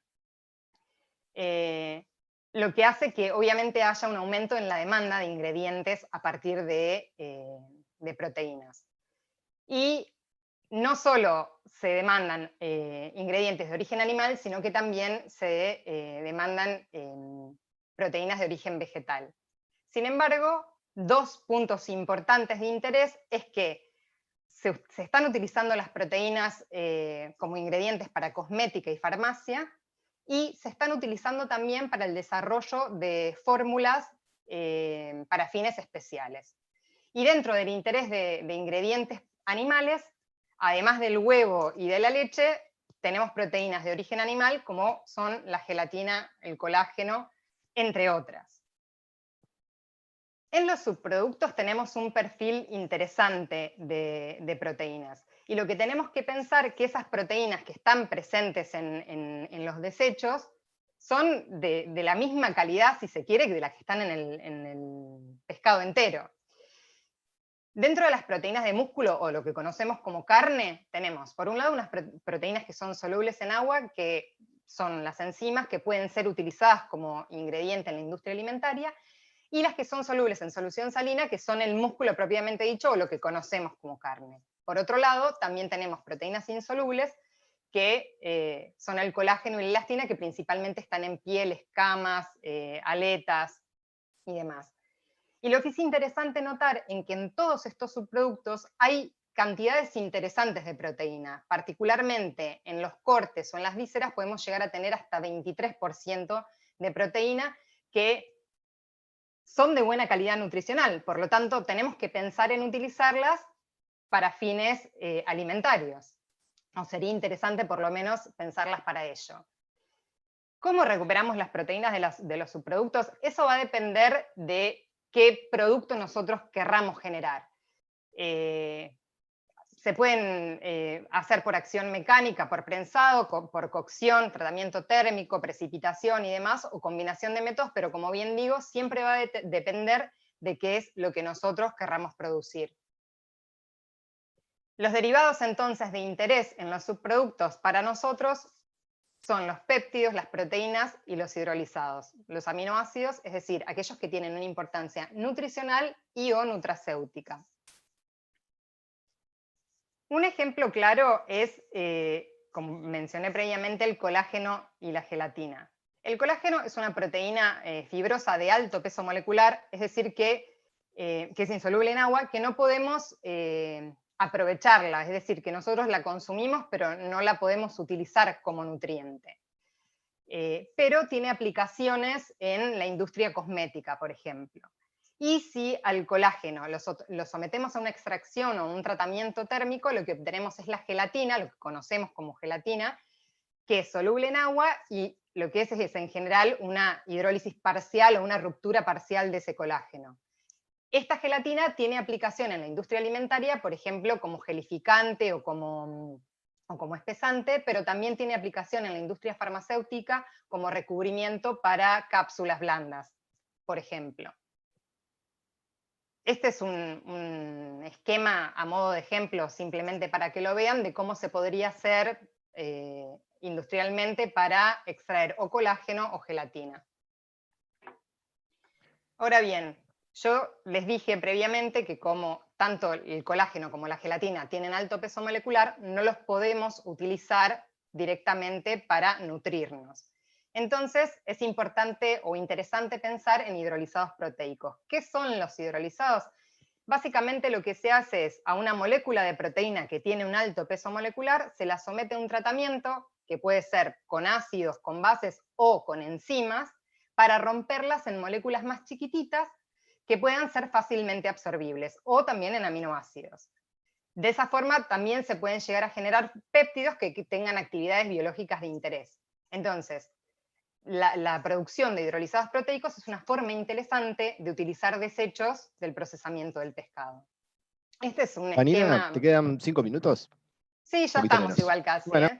lo que hace que obviamente haya un aumento en la demanda de ingredientes a partir de proteínas. Y no solo se demandan ingredientes de origen animal, sino que también se demandan proteínas de origen vegetal. Sin embargo, 2 puntos importantes de interés es que se están utilizando las proteínas como ingredientes para cosmética y farmacia, y se están utilizando también para el desarrollo de fórmulas para fines especiales. Y dentro del interés de ingredientes animales, además del huevo y de la leche, tenemos proteínas de origen animal, como son la gelatina, el colágeno, entre otras. En los subproductos tenemos un perfil interesante de proteínas. Y lo que tenemos que pensar es que esas proteínas que están presentes en los desechos son de la misma calidad, si se quiere, que de las que están en el pescado entero. Dentro de las proteínas de músculo, o lo que conocemos como carne, tenemos, por un lado, unas proteínas que son solubles en agua, que son las enzimas que pueden ser utilizadas como ingrediente en la industria alimentaria, y las que son solubles en solución salina, que son el músculo propiamente dicho, o lo que conocemos como carne. Por otro lado, también tenemos proteínas insolubles, que son el colágeno y la elastina, que principalmente están en piel, escamas, aletas y demás. Y lo que es interesante notar es que en todos estos subproductos hay cantidades interesantes de proteína, particularmente en los cortes o en las vísceras podemos llegar a tener hasta 23% de proteína, que son de buena calidad nutricional, por lo tanto tenemos que pensar en utilizarlas para fines alimentarios. O sería interesante por lo menos pensarlas para ello. ¿Cómo recuperamos las proteínas de los subproductos? Eso va a depender de qué producto nosotros querramos generar. Se pueden hacer por acción mecánica, por prensado, por cocción, tratamiento térmico, precipitación y demás, o combinación de métodos, pero como bien digo, siempre va a depender de qué es lo que nosotros querramos producir. Los derivados entonces de interés en los subproductos para nosotros son los péptidos, las proteínas y los hidrolizados. Los aminoácidos, es decir, aquellos que tienen una importancia nutricional y o nutracéutica. Un ejemplo claro es, como mencioné previamente, el colágeno y la gelatina. El colágeno es una proteína fibrosa de alto peso molecular, es decir, que es insoluble en agua, que no podemos aprovecharla, es decir, que nosotros la consumimos, pero no la podemos utilizar como nutriente. Pero tiene aplicaciones en la industria cosmética, por ejemplo. Y si al colágeno lo sometemos a una extracción o un tratamiento térmico, lo que obtenemos es la gelatina, lo que conocemos como gelatina, que es soluble en agua y lo que es en general una hidrólisis parcial o una ruptura parcial de ese colágeno. Esta gelatina tiene aplicación en la industria alimentaria, por ejemplo, como gelificante o como espesante, pero también tiene aplicación en la industria farmacéutica como recubrimiento para cápsulas blandas, por ejemplo. Este es un esquema a modo de ejemplo, simplemente para que lo vean, de cómo se podría hacer industrialmente para extraer o colágeno o gelatina. Ahora bien, yo les dije previamente que como tanto el colágeno como la gelatina tienen alto peso molecular, no los podemos utilizar directamente para nutrirnos. Entonces, es importante o interesante pensar en hidrolizados proteicos. ¿Qué son los hidrolizados? Básicamente lo que se hace es a una molécula de proteína que tiene un alto peso molecular, se la somete a un tratamiento, que puede ser con ácidos, con bases o con enzimas, para romperlas en moléculas más chiquititas que puedan ser fácilmente absorbibles, o también en aminoácidos. De esa forma también se pueden llegar a generar péptidos que tengan actividades biológicas de interés. Entonces, la producción de hidrolizados proteicos es una forma interesante de utilizar desechos del procesamiento del pescado. Este es un Vanina, esquema... ¿te quedan 5 minutos? Sí, ya estamos menos. igual casi. Bueno.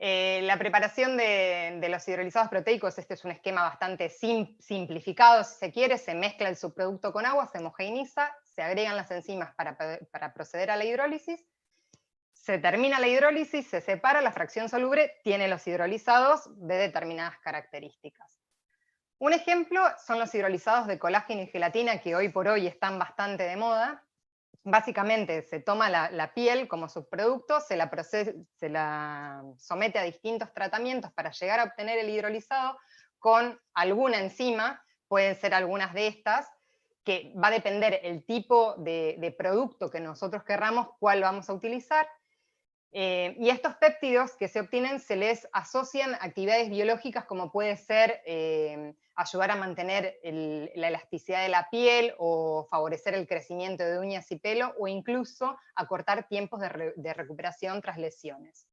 La preparación de los hidrolizados proteicos, este es un esquema bastante simplificado, si se quiere, se mezcla el subproducto con agua, se homogeneiza, se agregan las enzimas para proceder a la hidrólisis, se termina la hidrólisis, se separa, la fracción soluble tiene los hidrolizados de determinadas características. Un ejemplo son los hidrolizados de colágeno y gelatina, que hoy por hoy están bastante de moda. Básicamente se toma la piel como subproducto, se la somete a distintos tratamientos para llegar a obtener el hidrolizado con alguna enzima, pueden ser algunas de estas, que va a depender el tipo de producto que nosotros querramos, cuál vamos a utilizar. Y estos péptidos que se obtienen se les asocian actividades biológicas como puede ser ayudar a mantener la elasticidad de la piel o favorecer el crecimiento de uñas y pelo o incluso acortar tiempos de recuperación tras lesiones.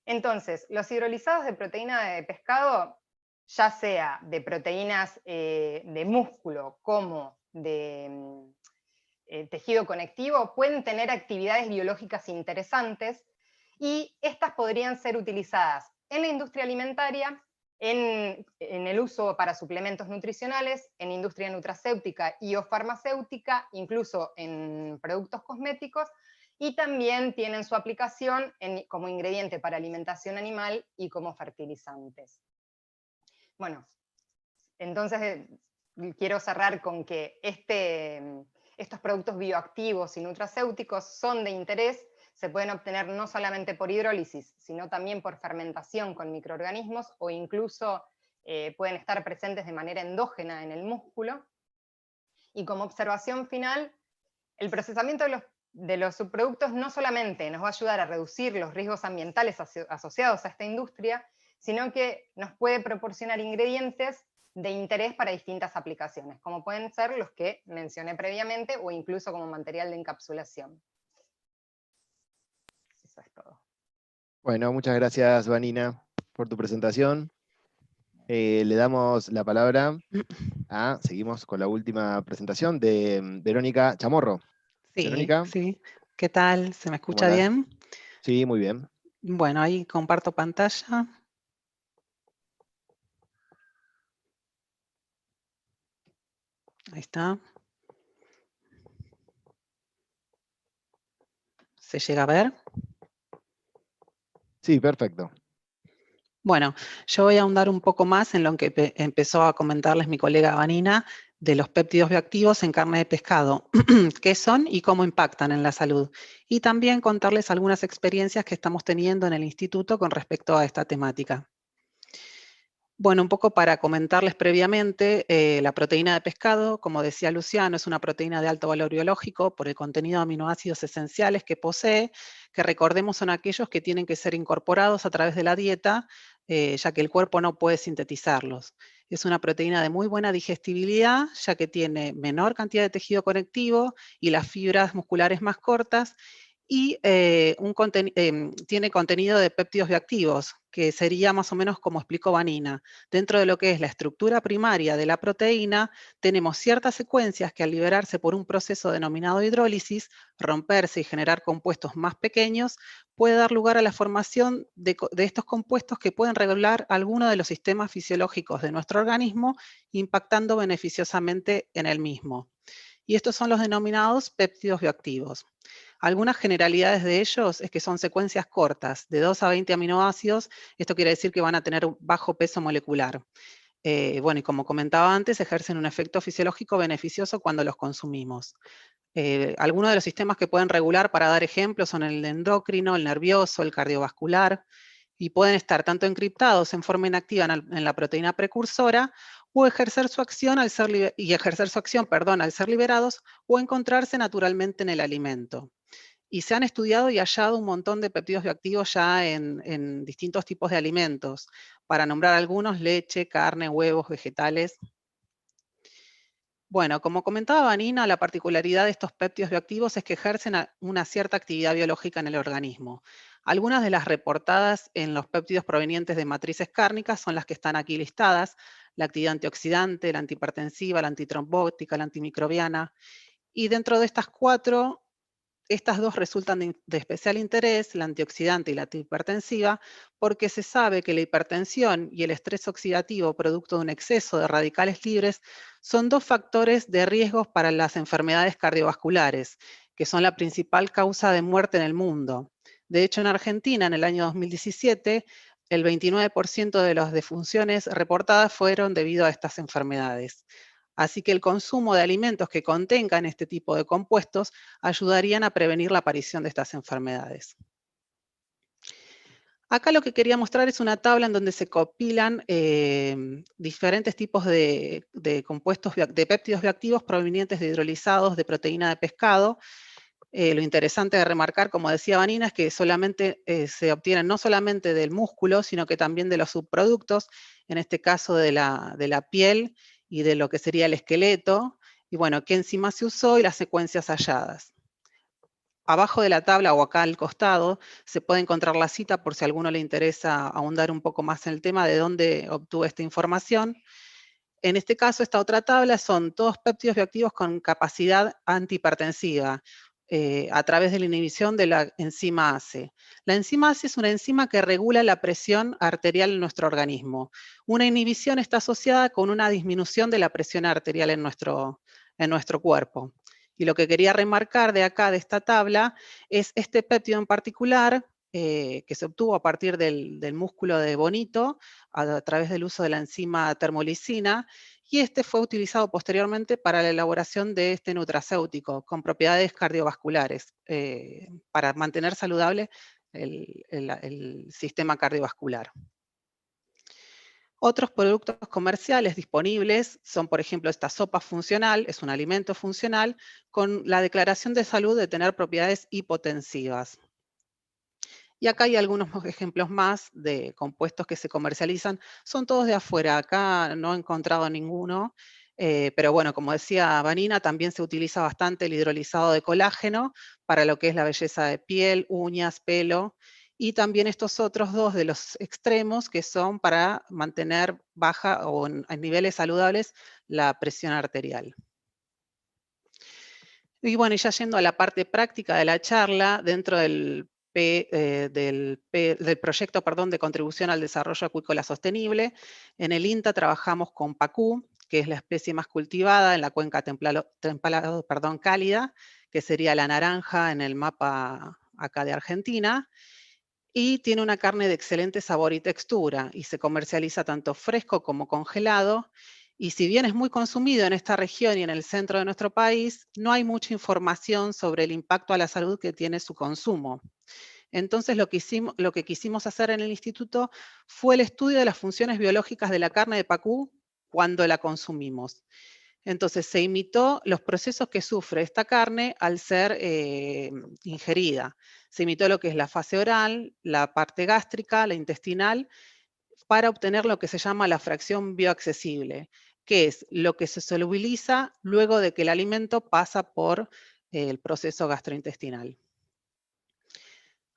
Entonces, los hidrolizados de proteína de pescado ya sea de proteínas de músculo como de tejido conectivo, pueden tener actividades biológicas interesantes, y estas podrían ser utilizadas en la industria alimentaria, en el uso para suplementos nutricionales, en industria nutracéutica y o farmacéutica, incluso en productos cosméticos, y también tienen su aplicación como ingrediente para alimentación animal y como fertilizantes. Bueno, entonces quiero cerrar con que estos productos bioactivos y nutracéuticos son de interés, se pueden obtener no solamente por hidrólisis, sino también por fermentación con microorganismos, o incluso pueden estar presentes de manera endógena en el músculo. Y como observación final, el procesamiento de los subproductos no solamente nos va a ayudar a reducir los riesgos ambientales asociados a esta industria, sino que nos puede proporcionar ingredientes de interés para distintas aplicaciones, como pueden ser los que mencioné previamente, o incluso como material de encapsulación. Eso es todo. Bueno, muchas gracias, Vanina, por tu presentación. Le damos la palabra seguimos con la última presentación de Verónica Chamorro. Sí, Verónica, sí. ¿Qué tal? ¿Se me ¿cómo escucha andás? bien? Sí, muy bien. Bueno, ahí comparto pantalla. Ahí está. ¿Se llega a ver? Sí, perfecto. Bueno, yo voy a ahondar un poco más en lo que empezó a comentarles mi colega Vanina de los péptidos bioactivos en carne de pescado, qué son y cómo impactan en la salud. Y también contarles algunas experiencias que estamos teniendo en el instituto con respecto a esta temática. Bueno, un poco para comentarles previamente, la proteína de pescado, como decía Luciano, es una proteína de alto valor biológico por el contenido de aminoácidos esenciales que posee, que recordemos son aquellos que tienen que ser incorporados a través de la dieta, ya que el cuerpo no puede sintetizarlos. Es una proteína de muy buena digestibilidad, ya que tiene menor cantidad de tejido conectivo y las fibras musculares más cortas, y tiene contenido de péptidos bioactivos, que sería más o menos como explicó Vanina. Dentro de lo que es la estructura primaria de la proteína, tenemos ciertas secuencias que al liberarse por un proceso denominado hidrólisis, romperse y generar compuestos más pequeños, puede dar lugar a la formación de estos compuestos que pueden regular algunos de los sistemas fisiológicos de nuestro organismo, impactando beneficiosamente en el mismo. Y estos son los denominados péptidos bioactivos. Algunas generalidades de ellos es que son secuencias cortas, de 2 a 20 aminoácidos. Esto quiere decir que van a tener un bajo peso molecular. Bueno, y como comentaba antes, ejercen un efecto fisiológico beneficioso cuando los consumimos. Algunos de los sistemas que pueden regular, para dar ejemplos, son el endocrino, el nervioso, el cardiovascular, y pueden estar tanto encriptados en forma inactiva en la proteína precursora, o ejercer su acción al ser liberados, o encontrarse naturalmente en el alimento. Y se han estudiado y hallado un montón de péptidos bioactivos ya en distintos tipos de alimentos. Para nombrar algunos, leche, carne, huevos, vegetales. Bueno, como comentaba Vanina, la particularidad de estos péptidos bioactivos es que ejercen una cierta actividad biológica en el organismo. Algunas de las reportadas en los péptidos provenientes de matrices cárnicas son las que están aquí listadas: la actividad antioxidante, la antihipertensiva, la antitrombótica, la antimicrobiana. Y dentro de estas 4, estas 2 resultan de especial interés, la antioxidante y la antihipertensiva, porque se sabe que la hipertensión y el estrés oxidativo producto de un exceso de radicales libres son 2 factores de riesgo para las enfermedades cardiovasculares, que son la principal causa de muerte en el mundo. De hecho, en Argentina, en el año 2017, el 29% de las defunciones reportadas fueron debido a estas enfermedades. Así que el consumo de alimentos que contengan este tipo de compuestos ayudarían a prevenir la aparición de estas enfermedades. Acá lo que quería mostrar es una tabla en donde se compilan diferentes tipos de compuestos, de péptidos bioactivos provenientes de hidrolizados de proteína de pescado. Lo interesante de remarcar, como decía Vanina, es que solamente se obtienen no solamente del músculo, sino que también de los subproductos, en este caso de la piel y de lo que sería el esqueleto, y bueno, qué enzima se usó y las secuencias halladas. Abajo de la tabla o acá al costado se puede encontrar la cita por si a alguno le interesa ahondar un poco más en el tema de dónde obtuve esta información. En este caso, esta otra tabla son todos péptidos bioactivos con capacidad antihipertensiva a través de la inhibición de la enzima ACE. La enzima ACE es una enzima que regula la presión arterial en nuestro organismo. Una inhibición está asociada con una disminución de la presión arterial en nuestro cuerpo. Y lo que quería remarcar de acá, de esta tabla, es este péptido en particular, que se obtuvo a partir del músculo de bonito, a través del uso de la enzima termolisina, y este fue utilizado posteriormente para la elaboración de este nutracéutico con propiedades cardiovasculares, para mantener saludable el sistema cardiovascular. Otros productos comerciales disponibles son, por ejemplo, esta sopa funcional, es un alimento funcional, con la declaración de salud de tener propiedades hipotensivas. Y acá hay algunos ejemplos más de compuestos que se comercializan, son todos de afuera, acá no he encontrado ninguno, pero bueno, como decía Vanina, también se utiliza bastante el hidrolizado de colágeno para lo que es la belleza de piel, uñas, pelo, y también estos otros dos de los extremos que son para mantener baja o en niveles saludables la presión arterial. Y bueno, ya yendo a la parte práctica de la charla, dentro del proyecto de contribución al desarrollo acuícola sostenible, en el INTA trabajamos con pacú, que es la especie más cultivada en la cuenca cálida, que sería la naranja en el mapa acá de Argentina, y tiene una carne de excelente sabor y textura, y se comercializa tanto fresco como congelado, y si bien es muy consumido en esta región y en el centro de nuestro país, no hay mucha información sobre el impacto a la salud que tiene su consumo. Entonces lo que quisimos hacer en el instituto fue el estudio de las funciones biológicas de la carne de pacú cuando la consumimos. Entonces se imitó los procesos que sufre esta carne al ser ingerida. Se imitó lo que es la fase oral, la parte gástrica, la intestinal, para obtener lo que se llama la fracción bioaccesible, que es lo que se solubiliza luego de que el alimento pasa por el proceso gastrointestinal.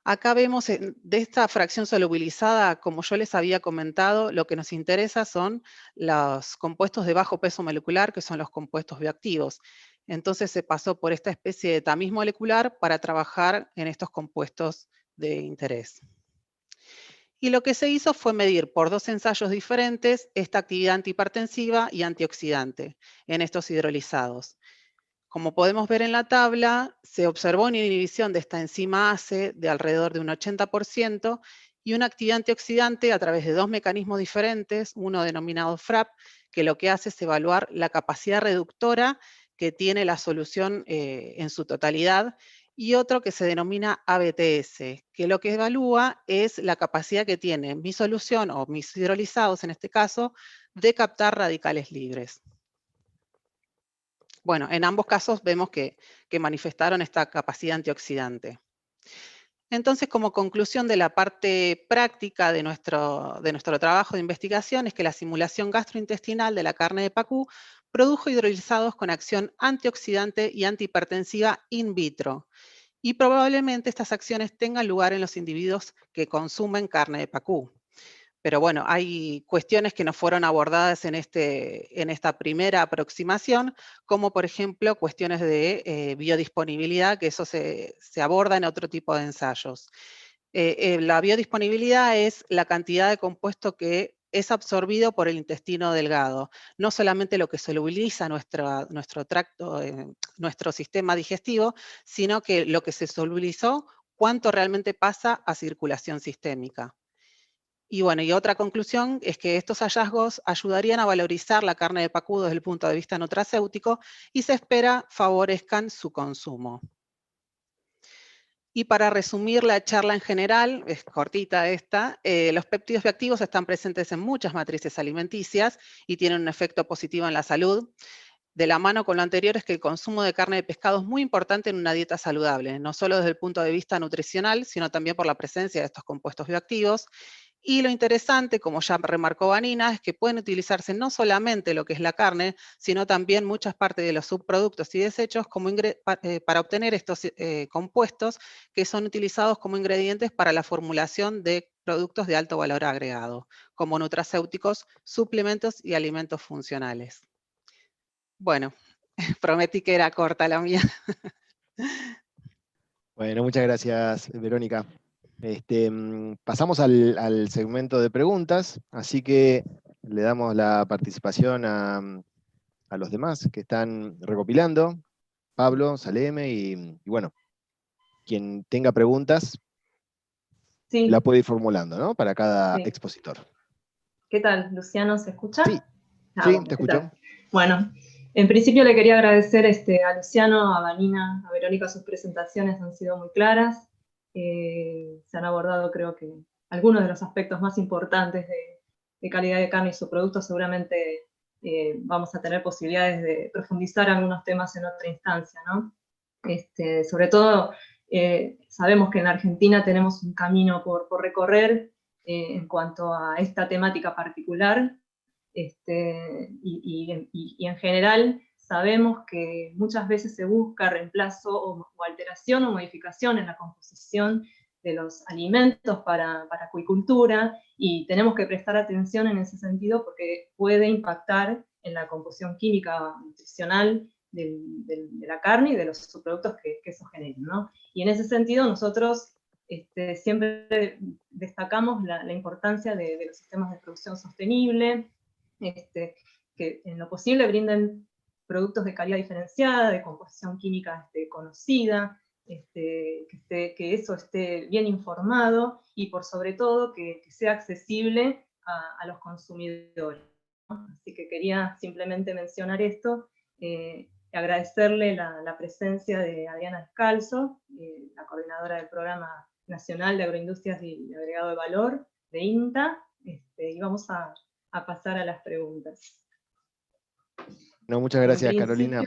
Acá vemos de esta fracción solubilizada, como yo les había comentado, lo que nos interesa son los compuestos de bajo peso molecular, que son los compuestos bioactivos. Entonces se pasó por esta especie de tamiz molecular para trabajar en estos compuestos de interés. Y lo que se hizo fue medir por dos ensayos diferentes esta actividad antihipertensiva y antioxidante en estos hidrolizados. Como podemos ver en la tabla, se observó una inhibición de esta enzima ACE de alrededor de un 80% y una actividad antioxidante a través de dos mecanismos diferentes, uno denominado FRAP, que lo que hace es evaluar la capacidad reductora que tiene la solución en su totalidad, y otro que se denomina ABTS, que lo que evalúa es la capacidad que tiene mi solución, o mis hidrolizados en este caso, de captar radicales libres. Bueno, en ambos casos vemos que manifestaron esta capacidad antioxidante. Entonces, como conclusión de la parte práctica de nuestro trabajo de investigación, es que la simulación gastrointestinal de la carne de pacú produjo hidrolizados con acción antioxidante y antihipertensiva in vitro, y probablemente estas acciones tengan lugar en los individuos que consumen carne de pacú. Pero bueno, hay cuestiones que no fueron abordadas en esta primera aproximación, como por ejemplo cuestiones de biodisponibilidad, que eso se aborda en otro tipo de ensayos. La biodisponibilidad es la cantidad de compuesto que es absorbido por el intestino delgado, no solamente lo que solubiliza nuestro sistema digestivo, sino que lo que se solubilizó, cuánto realmente pasa a circulación sistémica. Y bueno, y otra conclusión es que estos hallazgos ayudarían a valorizar la carne de pacú desde el punto de vista nutracéutico y se espera favorezcan su consumo. Y para resumir la charla en general, es cortita esta, los péptidos bioactivos están presentes en muchas matrices alimenticias y tienen un efecto positivo en la salud. De la mano con lo anterior es que el consumo de carne de pescado es muy importante en una dieta saludable, no solo desde el punto de vista nutricional, sino también por la presencia de estos compuestos bioactivos. Y lo interesante, como ya remarcó Vanina, es que pueden utilizarse no solamente lo que es la carne, sino también muchas partes de los subproductos y desechos para obtener estos compuestos que son utilizados como ingredientes para la formulación de productos de alto valor agregado, como nutracéuticos, suplementos y alimentos funcionales. Bueno, prometí que era corta la mía. Bueno, muchas gracias, Verónica. Pasamos al segmento de preguntas, así que le damos la participación a los demás que están recopilando, Pablo, Saleme, y bueno, quien tenga preguntas Sí, la puede ir formulando, ¿no? Para cada Sí. expositor. ¿Qué tal, Luciano? ¿Se escucha? Sí, Ah, sí, bueno, te ¿qué escucho. tal? Bueno, en principio le quería agradecer a Luciano, a Vanina, a Verónica, sus presentaciones han sido muy claras. Se han abordado, creo que, algunos de los aspectos más importantes de calidad de carne y su producto. Seguramente vamos a tener posibilidades de profundizar algunos temas en otra instancia, ¿no? Sobre todo, sabemos que en la Argentina tenemos un camino por recorrer en cuanto a esta temática particular, y en general sabemos que muchas veces se busca reemplazo o alteración o modificación en la composición de los alimentos para acuicultura, y tenemos que prestar atención en ese sentido porque puede impactar en la composición química nutricional de la carne y de los subproductos que eso genera, ¿no? Y en ese sentido nosotros siempre destacamos la importancia de los sistemas de producción sostenible, que en lo posible brinden productos de calidad diferenciada, de composición química conocida, que eso esté bien informado, y por sobre todo que sea accesible a los consumidores, ¿no? Así que quería simplemente mencionar esto, agradecerle la presencia de Adriana Descalzo, la coordinadora del Programa Nacional de Agroindustrias y Agregado de Valor, de INTA, y vamos a pasar a las preguntas. No, muchas gracias, Carolina.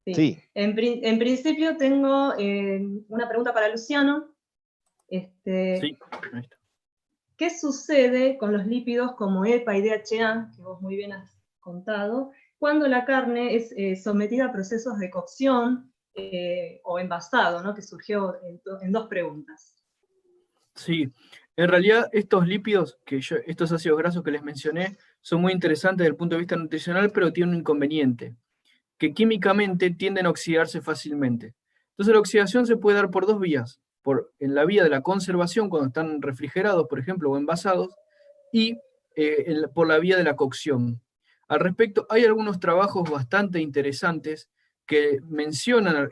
Sí. En principio tengo una pregunta para Luciano. Sí, ahí está. ¿Qué sucede con los lípidos como EPA y DHA, que vos muy bien has contado, cuando la carne es sometida a procesos de cocción o envasado, ¿no? Que surgió en dos preguntas? Sí, en realidad estos lípidos, estos ácidos grasos que les mencioné, son muy interesantes desde el punto de vista nutricional, pero tienen un inconveniente, que químicamente tienden a oxidarse fácilmente. Entonces la oxidación se puede dar por dos vías, en la vía de la conservación, cuando están refrigerados, por ejemplo, o envasados, y por la vía de la cocción. Al respecto, hay algunos trabajos bastante interesantes que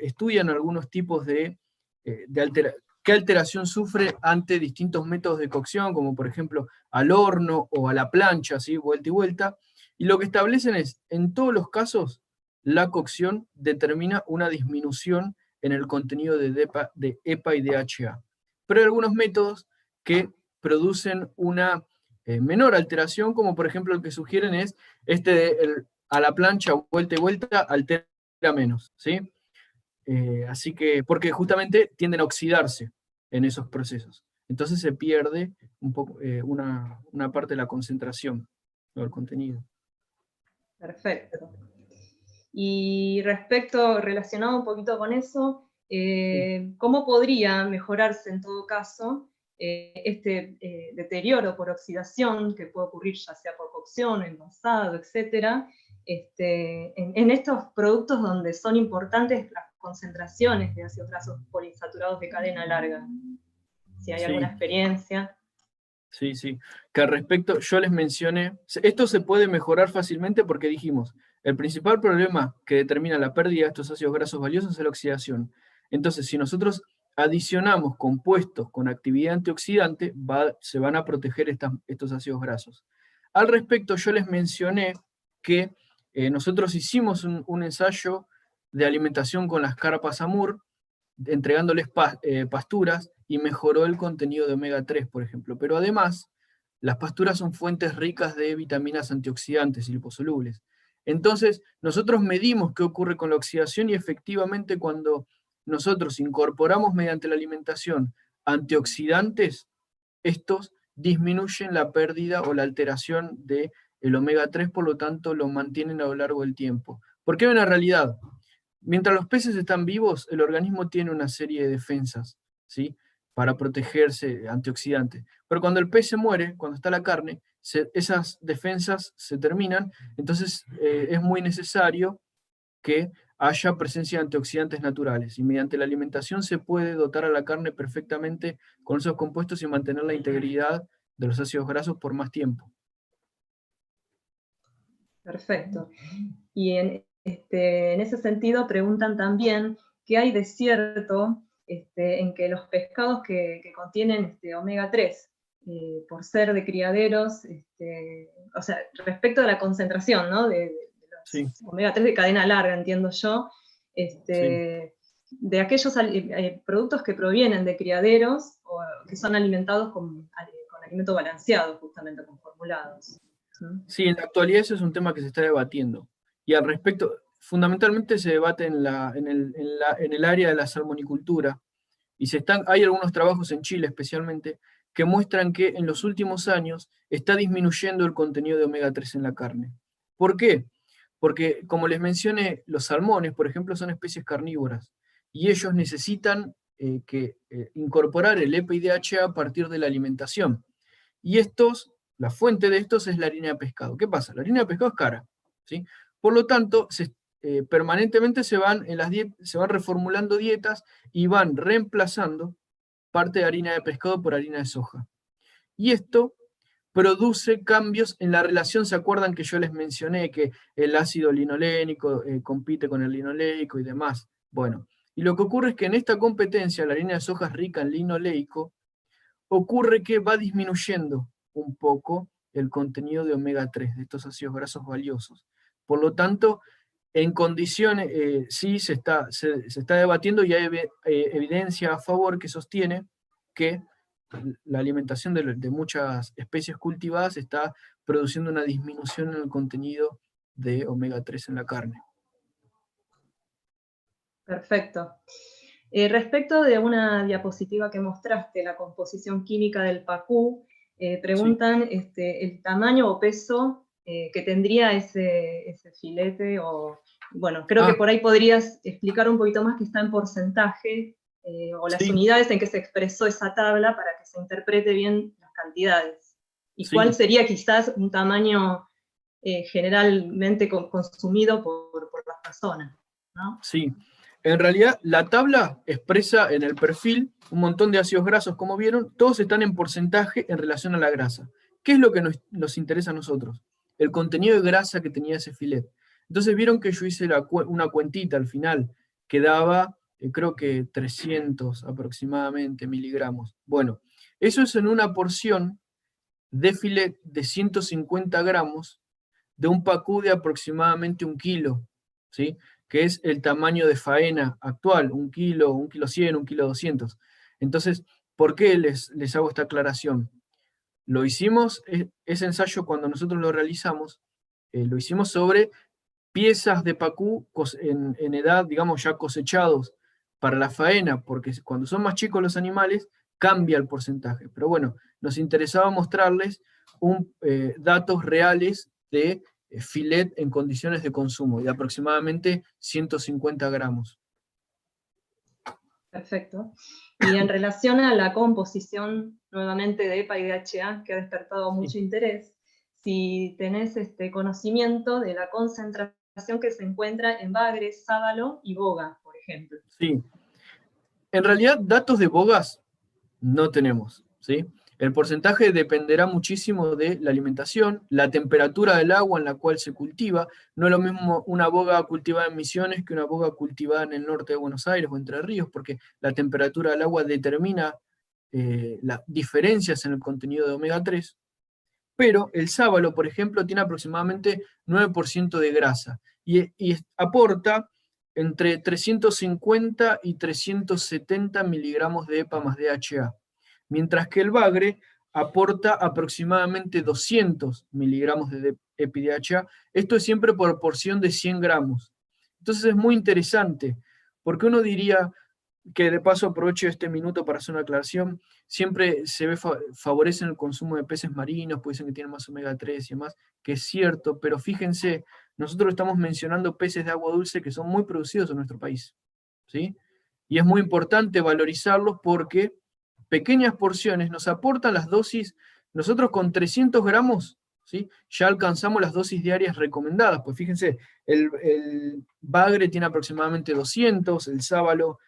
estudian algunos tipos de qué alteración sufre ante distintos métodos de cocción, como por ejemplo al horno o a la plancha, ¿sí? Vuelta y vuelta, y lo que establecen es, en todos los casos, la cocción determina una disminución en el contenido de EPA y DHA. Pero hay algunos métodos que producen una menor alteración, como por ejemplo el que sugieren es a la plancha vuelta y vuelta altera menos, ¿sí? Así que, porque justamente tienden a oxidarse en esos procesos. Entonces se pierde un poco, una parte de la concentración del contenido. Perfecto. Y relacionado un poquito con eso, ¿cómo podría mejorarse en todo caso este deterioro por oxidación que puede ocurrir ya sea por cocción, envasado, etcétera, en estos productos donde son importantes las concentraciones de ácidos grasos poliinsaturados de cadena larga? Si hay alguna experiencia. Sí, sí. Que al respecto, yo les mencioné, esto se puede mejorar fácilmente porque dijimos, el principal problema que determina la pérdida de estos ácidos grasos valiosos es la oxidación. Entonces, si nosotros adicionamos compuestos con actividad antioxidante, se van a proteger estos ácidos grasos. Al respecto, yo les mencioné que nosotros hicimos un ensayo de alimentación con las carpas Amur, entregándoles pasturas, y mejoró el contenido de omega 3, por ejemplo. Pero además, las pasturas son fuentes ricas de vitaminas antioxidantes y liposolubles. Entonces, nosotros medimos qué ocurre con la oxidación, y efectivamente cuando nosotros incorporamos mediante la alimentación antioxidantes, estos disminuyen la pérdida o la alteración del omega 3, por lo tanto lo mantienen a lo largo del tiempo. Porque hay una realidad. Mientras los peces están vivos, el organismo tiene una serie de defensas, ¿sí?, para protegerse de antioxidantes. Pero cuando el pez se muere, cuando está la carne, esas defensas se terminan, entonces es muy necesario que haya presencia de antioxidantes naturales, y mediante la alimentación se puede dotar a la carne perfectamente con esos compuestos y mantener la integridad de los ácidos grasos por más tiempo. Perfecto. Y en ese sentido preguntan también qué hay de cierto en que los pescados que contienen omega 3, por ser de criaderos, o sea, respecto a la concentración, ¿no?, de los Sí. omega 3 de cadena larga, entiendo yo, Sí. de aquellos productos que provienen de criaderos o que son alimentados con alimento balanceado, justamente, con formulados. Sí, en la actualidad ese es un tema que se está debatiendo. Y al respecto, fundamentalmente se debate en el área de la salmonicultura. Y hay algunos trabajos en Chile especialmente que muestran que en los últimos años está disminuyendo el contenido de omega 3 en la carne. ¿Por qué? Porque, como les mencioné, los salmones, por ejemplo, son especies carnívoras y ellos necesitan incorporar el EPA y DHA a partir de la alimentación. Y la fuente de estos es la harina de pescado. ¿Qué pasa? La harina de pescado es cara, ¿sí? Por lo tanto, permanentemente se van reformulando dietas y van reemplazando parte de harina de pescado por harina de soja. Y esto produce cambios en la relación. ¿Se acuerdan que yo les mencioné que el ácido linolénico compite con el linoleico y demás? Bueno, y lo que ocurre es que en esta competencia, la harina de soja es rica en linoleico, ocurre que va disminuyendo un poco el contenido de omega 3, de estos ácidos grasos valiosos. Por lo tanto, en condiciones, sí se está debatiendo y hay evidencia a favor que sostiene que la alimentación de muchas especies cultivadas está produciendo una disminución en el contenido de omega 3 en la carne. Perfecto. Respecto de una diapositiva que mostraste, la composición química del pacú, preguntan el tamaño o peso que tendría ese filete, o bueno, creo que por ahí podrías explicar un poquito más, que está en porcentaje, o las unidades en que se expresó esa tabla para que se interprete bien las cantidades. ¿Y cuál sería quizás un tamaño generalmente consumido por las personas, ¿no? Sí. En realidad, la tabla expresa en el perfil un montón de ácidos grasos, como vieron, todos están en porcentaje en relación a la grasa. ¿Qué es lo que nos interesa a nosotros? El contenido de grasa que tenía ese filet. Entonces vieron que yo hice una cuentita al final, que daba, creo que 300 aproximadamente miligramos. Bueno, eso es en una porción de filet de 150 gramos de un pacú de aproximadamente 1 kilo, ¿sí?, que es el tamaño de faena actual, 1 kilo, 1 kilo 100, 1 kilo 200. Entonces, ¿por qué les hago esta aclaración? Lo hicimos, ese ensayo cuando nosotros lo realizamos, lo hicimos sobre piezas de pacú en edad, digamos, ya cosechados para la faena, porque cuando son más chicos los animales, cambia el porcentaje. Pero bueno, nos interesaba mostrarles datos reales de filet en condiciones de consumo, de aproximadamente 150 gramos. Perfecto. Y en relación a la composición, nuevamente, de EPA y DHA, que ha despertado mucho interés, si tenés conocimiento de la concentración que se encuentra en bagre, sábalo y boga, por ejemplo. Sí. En realidad, datos de bogas no tenemos, ¿sí? El porcentaje dependerá muchísimo de la alimentación, la temperatura del agua en la cual se cultiva. No es lo mismo una boga cultivada en Misiones que una boga cultivada en el norte de Buenos Aires o Entre Ríos, porque la temperatura del agua determina las diferencias en el contenido de omega 3. Pero el sábalo, por ejemplo, tiene aproximadamente 9% de grasa y aporta entre 350 y 370 miligramos de EPA más DHA, mientras que el bagre aporta aproximadamente 200 miligramos de EPA y DHA. Esto es siempre por porción de 100 gramos. Entonces es muy interesante, porque uno diría, que de paso aprovecho este minuto para hacer una aclaración, siempre se ve favorecen el consumo de peces marinos, pues dicen que tienen más omega 3 y demás, que es cierto, pero fíjense, nosotros estamos mencionando peces de agua dulce que son muy producidos en nuestro país, ¿sí? Y es muy importante valorizarlos porque pequeñas porciones nos aportan las dosis, nosotros con 300 gramos, ¿sí?, ya alcanzamos las dosis diarias recomendadas, pues fíjense, el bagre tiene aproximadamente 200, el sábalo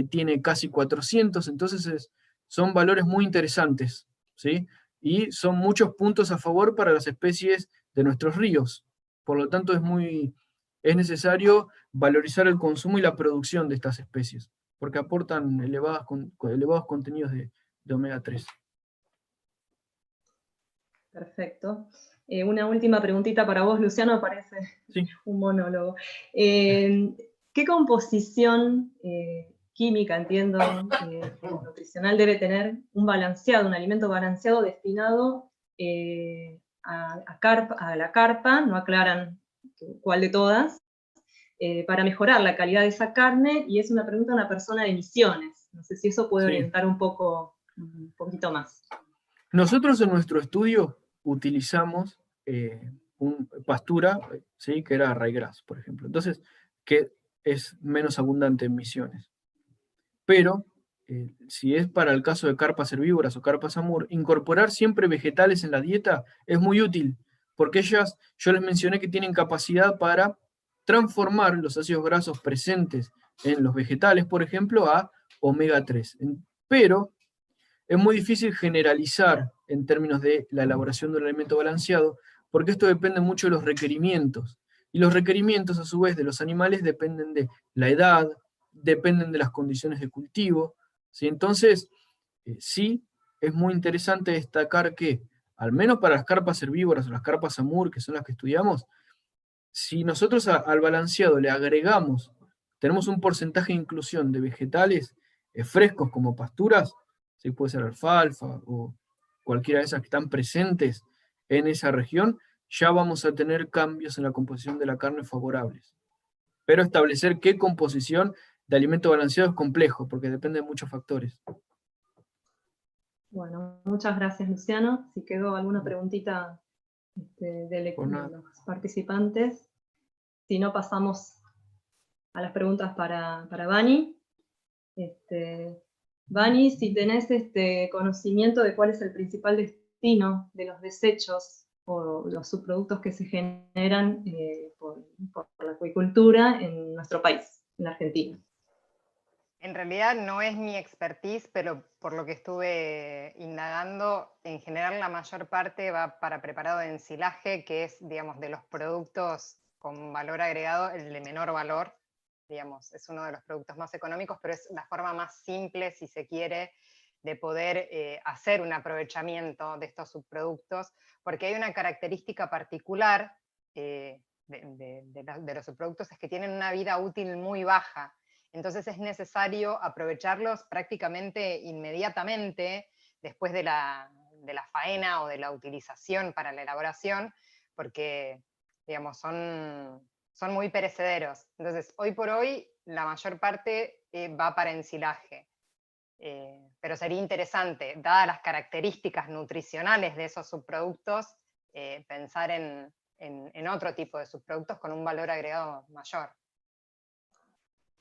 tiene casi 400, entonces son valores muy interesantes, ¿sí? Y son muchos puntos a favor para las especies de nuestros ríos. Por lo tanto, es necesario valorizar el consumo y la producción de estas especies, porque aportan elevados contenidos de omega 3. Perfecto. Una última preguntita para vos, Luciano, parece Sí. un monólogo. ¿Qué composición química, entiendo, nutricional debe tener un alimento balanceado destinado a la carpa? No aclaran cuál de todas, para mejorar la calidad de esa carne, y es una pregunta a una persona de Misiones. No sé si eso puede orientar un poquito más. Nosotros en nuestro estudio utilizamos pastura, ¿sí?, que era ryegrass, por ejemplo. Entonces, que es menos abundante en Misiones. Pero, si es para el caso de carpas herbívoras o carpas amur, incorporar siempre vegetales en la dieta es muy útil, porque ellas, yo les mencioné que tienen capacidad para transformar los ácidos grasos presentes en los vegetales, por ejemplo, a omega 3. Pero es muy difícil generalizar en términos de la elaboración de un alimento balanceado, porque esto depende mucho de los requerimientos. Y los requerimientos, a su vez, de los animales dependen de la edad, dependen de las condiciones de cultivo, ¿sí? Entonces, sí, es muy interesante destacar que, al menos para las carpas herbívoras o las carpas amur, que son las que estudiamos, si nosotros al balanceado le agregamos, tenemos un porcentaje de inclusión de vegetales frescos como pasturas, ¿sí?, puede ser alfalfa o cualquiera de esas que están presentes en esa región, ya vamos a tener cambios en la composición de la carne favorables. Pero establecer qué composición de alimento balanceado es complejo, porque depende de muchos factores. Bueno, muchas gracias, Luciano. Si quedó alguna preguntita de los participantes. Si no, pasamos a las preguntas para Vani. Vani, si tenés conocimiento de cuál es el principal destino de los desechos o los subproductos que se generan por la acuicultura en nuestro país, en Argentina. En realidad no es mi expertise, pero por lo que estuve indagando, en general la mayor parte va para preparado de ensilaje, que es, digamos, de los productos con valor agregado, el de menor valor. Digamos, es uno de los productos más económicos, pero es la forma más simple, si se quiere, de poder hacer un aprovechamiento de estos subproductos, porque hay una característica particular de los subproductos, es que tienen una vida útil muy baja. Entonces es necesario aprovecharlos prácticamente inmediatamente después de la faena o de la utilización para la elaboración, porque, digamos, son muy perecederos. Entonces, hoy por hoy, la mayor parte va para ensilaje. Pero sería interesante, dadas las características nutricionales de esos subproductos, pensar en otro tipo de subproductos con un valor agregado mayor.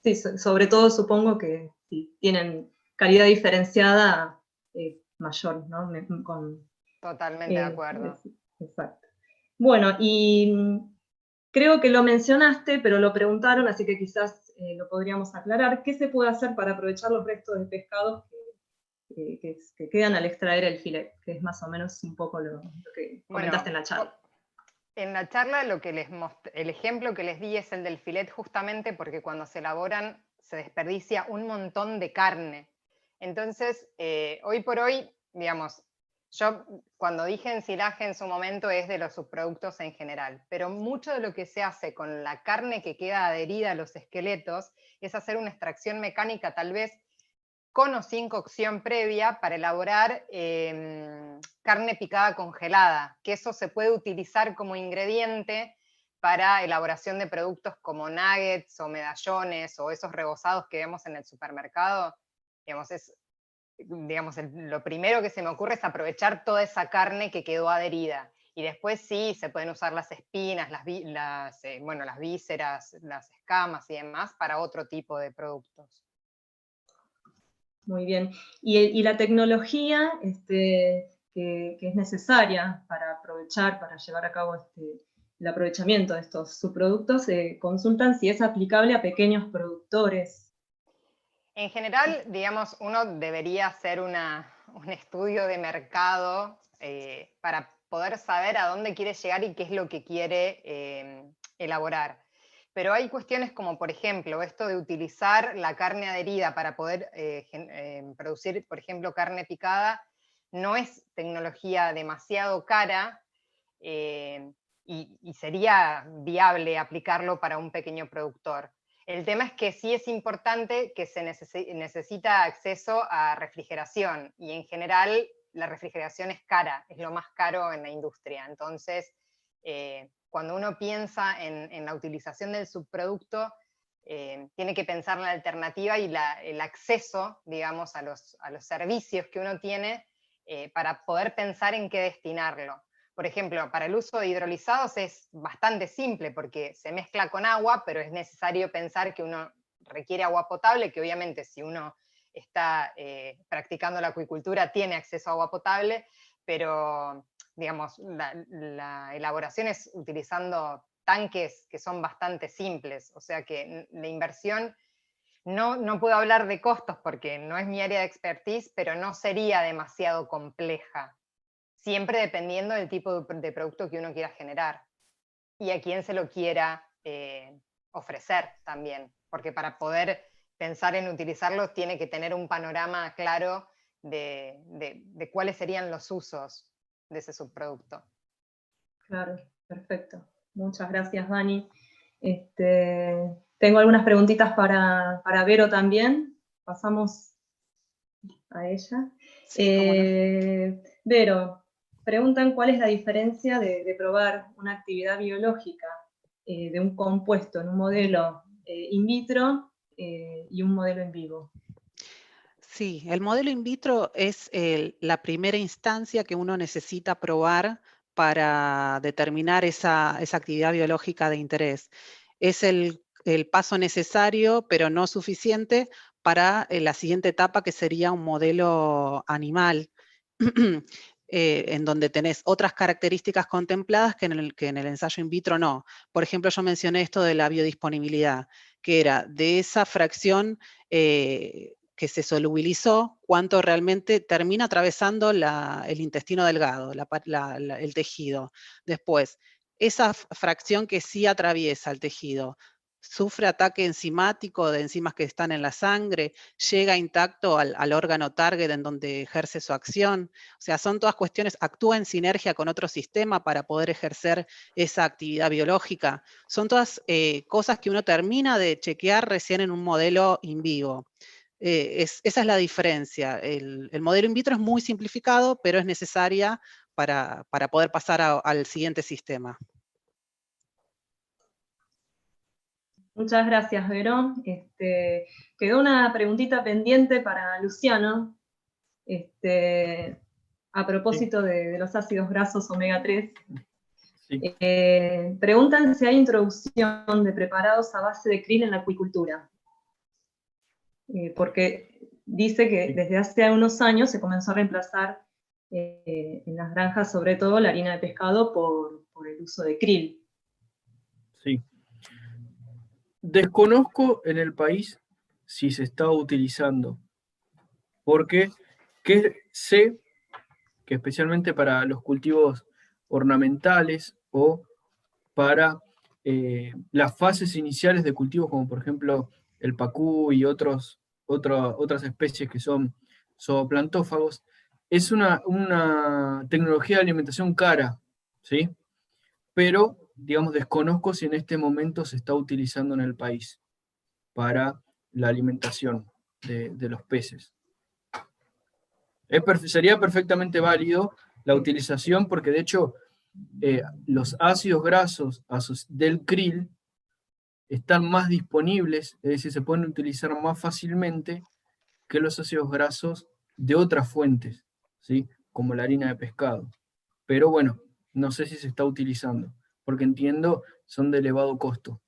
Sí, sobre todo supongo que si tienen calidad diferenciada, mayor, ¿no? Totalmente de acuerdo. Exacto. Bueno, y creo que lo mencionaste, pero lo preguntaron, así que quizás lo podríamos aclarar. ¿Qué se puede hacer para aprovechar los restos de pescados que quedan al extraer el filet? Que es más o menos un poco lo que comentaste en la charla. En la charla el ejemplo que les di es el del filet, justamente porque cuando se elaboran se desperdicia un montón de carne. Entonces, hoy por hoy, digamos, yo cuando dije ensilaje en su momento es de los subproductos en general, pero mucho de lo que se hace con la carne que queda adherida a los esqueletos es hacer una extracción mecánica, tal vez con o sin cocción previa, para elaborar carne picada congelada, que eso se puede utilizar como ingrediente para elaboración de productos como nuggets o medallones o esos rebozados que vemos en el supermercado, lo primero que se me ocurre es aprovechar toda esa carne que quedó adherida. Y después sí, se pueden usar las espinas, las vísceras, las escamas y demás para otro tipo de productos. Muy bien. Y la tecnología que es necesaria para aprovechar, para llevar a cabo el aprovechamiento de estos subproductos, consultan si es aplicable a pequeños productores. En general, digamos, uno debería hacer un estudio de mercado para poder saber a dónde quiere llegar y qué es lo que quiere elaborar. Pero hay cuestiones como, por ejemplo, esto de utilizar la carne adherida para poder producir, por ejemplo, carne picada, no es tecnología demasiado cara y sería viable aplicarlo para un pequeño productor. El tema es que sí es importante que se necesita acceso a refrigeración y en general la refrigeración es cara, es lo más caro en la industria. Entonces, cuando uno piensa en la utilización del subproducto, tiene que pensar en la alternativa y el acceso, digamos, a los servicios que uno tiene para poder pensar en qué destinarlo. Por ejemplo, para el uso de hidrolizados es bastante simple porque se mezcla con agua, pero es necesario pensar que uno requiere agua potable, que obviamente si uno está practicando la acuicultura tiene acceso a agua potable, pero digamos, la elaboración es utilizando tanques que son bastante simples, o sea que la inversión, no puedo hablar de costos porque no es mi área de expertise, pero no sería demasiado compleja. Siempre dependiendo del tipo de producto que uno quiera generar y a quién se lo quiera ofrecer también, porque para poder pensar en utilizarlo tiene que tener un panorama claro de cuáles serían los usos de ese subproducto. Claro, perfecto. Muchas gracias, Dani. Tengo algunas preguntitas para Vero también. Pasamos a ella. Sí, cómo no. Vero, preguntan cuál es la diferencia de probar una actividad biológica de un compuesto en un modelo in vitro y un modelo en vivo. Sí, el modelo in vitro es la primera instancia que uno necesita probar para determinar esa actividad biológica de interés. Es el paso necesario, pero no suficiente, para la siguiente etapa, que sería un modelo animal, en donde tenés otras características contempladas que en el ensayo in vitro no. Por ejemplo, yo mencioné esto de la biodisponibilidad, que era de esa fracción que se solubilizó, cuánto realmente termina atravesando el intestino delgado, el tejido. Después, esa fracción que sí atraviesa el tejido, sufre ataque enzimático de enzimas que están en la sangre, llega intacto al órgano target en donde ejerce su acción. O sea, son todas cuestiones, actúa en sinergia con otro sistema para poder ejercer esa actividad biológica. Son todas cosas que uno termina de chequear recién en un modelo in vivo. Esa es la diferencia. El modelo in vitro es muy simplificado, pero es necesaria para poder pasar al siguiente sistema. Muchas gracias, Vero. Quedó una preguntita pendiente para Luciano, a propósito de los ácidos grasos omega 3. Sí. Preguntan si hay introducción de preparados a base de krill en la acuicultura. Porque dice que desde hace unos años se comenzó a reemplazar en las granjas, sobre todo, la harina de pescado por el uso de krill. Sí. Desconozco en el país si se está utilizando, porque sé que especialmente para los cultivos ornamentales o para las fases iniciales de cultivos, como por ejemplo el pacú y otras especies que son zooplantófagos, es una tecnología de alimentación cara, ¿sí? Pero, digamos, desconozco si en este momento se está utilizando en el país para la alimentación de los peces. Sería perfectamente válido la utilización, porque de hecho los ácidos grasos del krill están más disponibles, es decir, se pueden utilizar más fácilmente que los ácidos grasos de otras fuentes, ¿sí? Como la harina de pescado. Pero bueno, no sé si se está utilizando, porque entiendo son de elevado costo.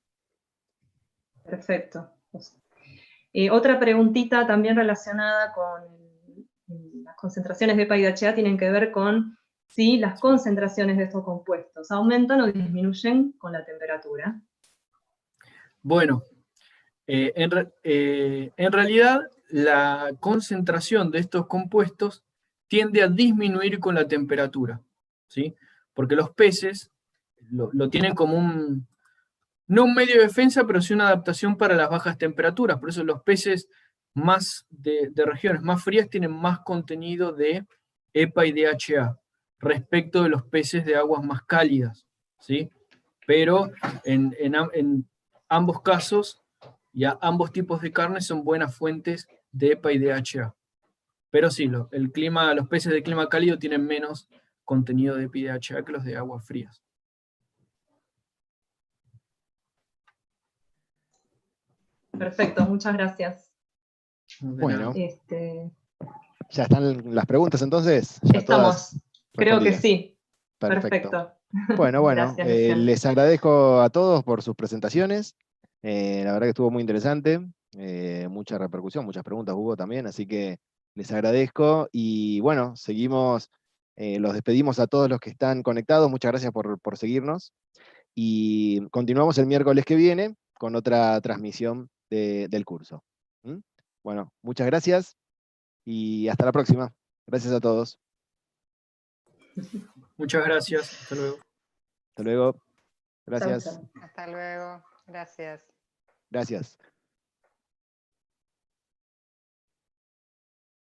Perfecto. Otra preguntita también relacionada con las concentraciones de EPA y DHA tienen que ver con si las concentraciones de estos compuestos aumentan o disminuyen con la temperatura. Bueno, en realidad la concentración de estos compuestos tiende a disminuir con la temperatura, ¿sí? Porque los peces lo tienen como no un medio de defensa, pero sí una adaptación para las bajas temperaturas. Por eso los peces más de regiones más frías tienen más contenido de EPA y DHA respecto de los peces de aguas más cálidas, ¿sí? Pero en ambos casos, ambos tipos de carne son buenas fuentes de EPA y DHA. Pero sí, los peces de clima cálido tienen menos contenido de EPA y DHA que los de aguas frías. Perfecto, muchas gracias. Bueno, Este, ¿ya están las preguntas entonces? ¿Ya todas estamos, creo que respondidas? sí. Perfecto. Perfecto. Bueno, Gracias, Luciano. les agradezco a todos por sus presentaciones. La verdad que estuvo muy interesante. Mucha repercusión, muchas preguntas hubo también, así que les agradezco. Y bueno, seguimos, los despedimos a todos los que están conectados. Muchas gracias por seguirnos. Y continuamos el miércoles que viene con otra transmisión del curso. ¿Mm? Bueno, muchas gracias y hasta la próxima. Gracias a todos. Muchas gracias. Hasta luego. Hasta luego. Chau, Gracias. chau. Hasta luego. Gracias. Gracias.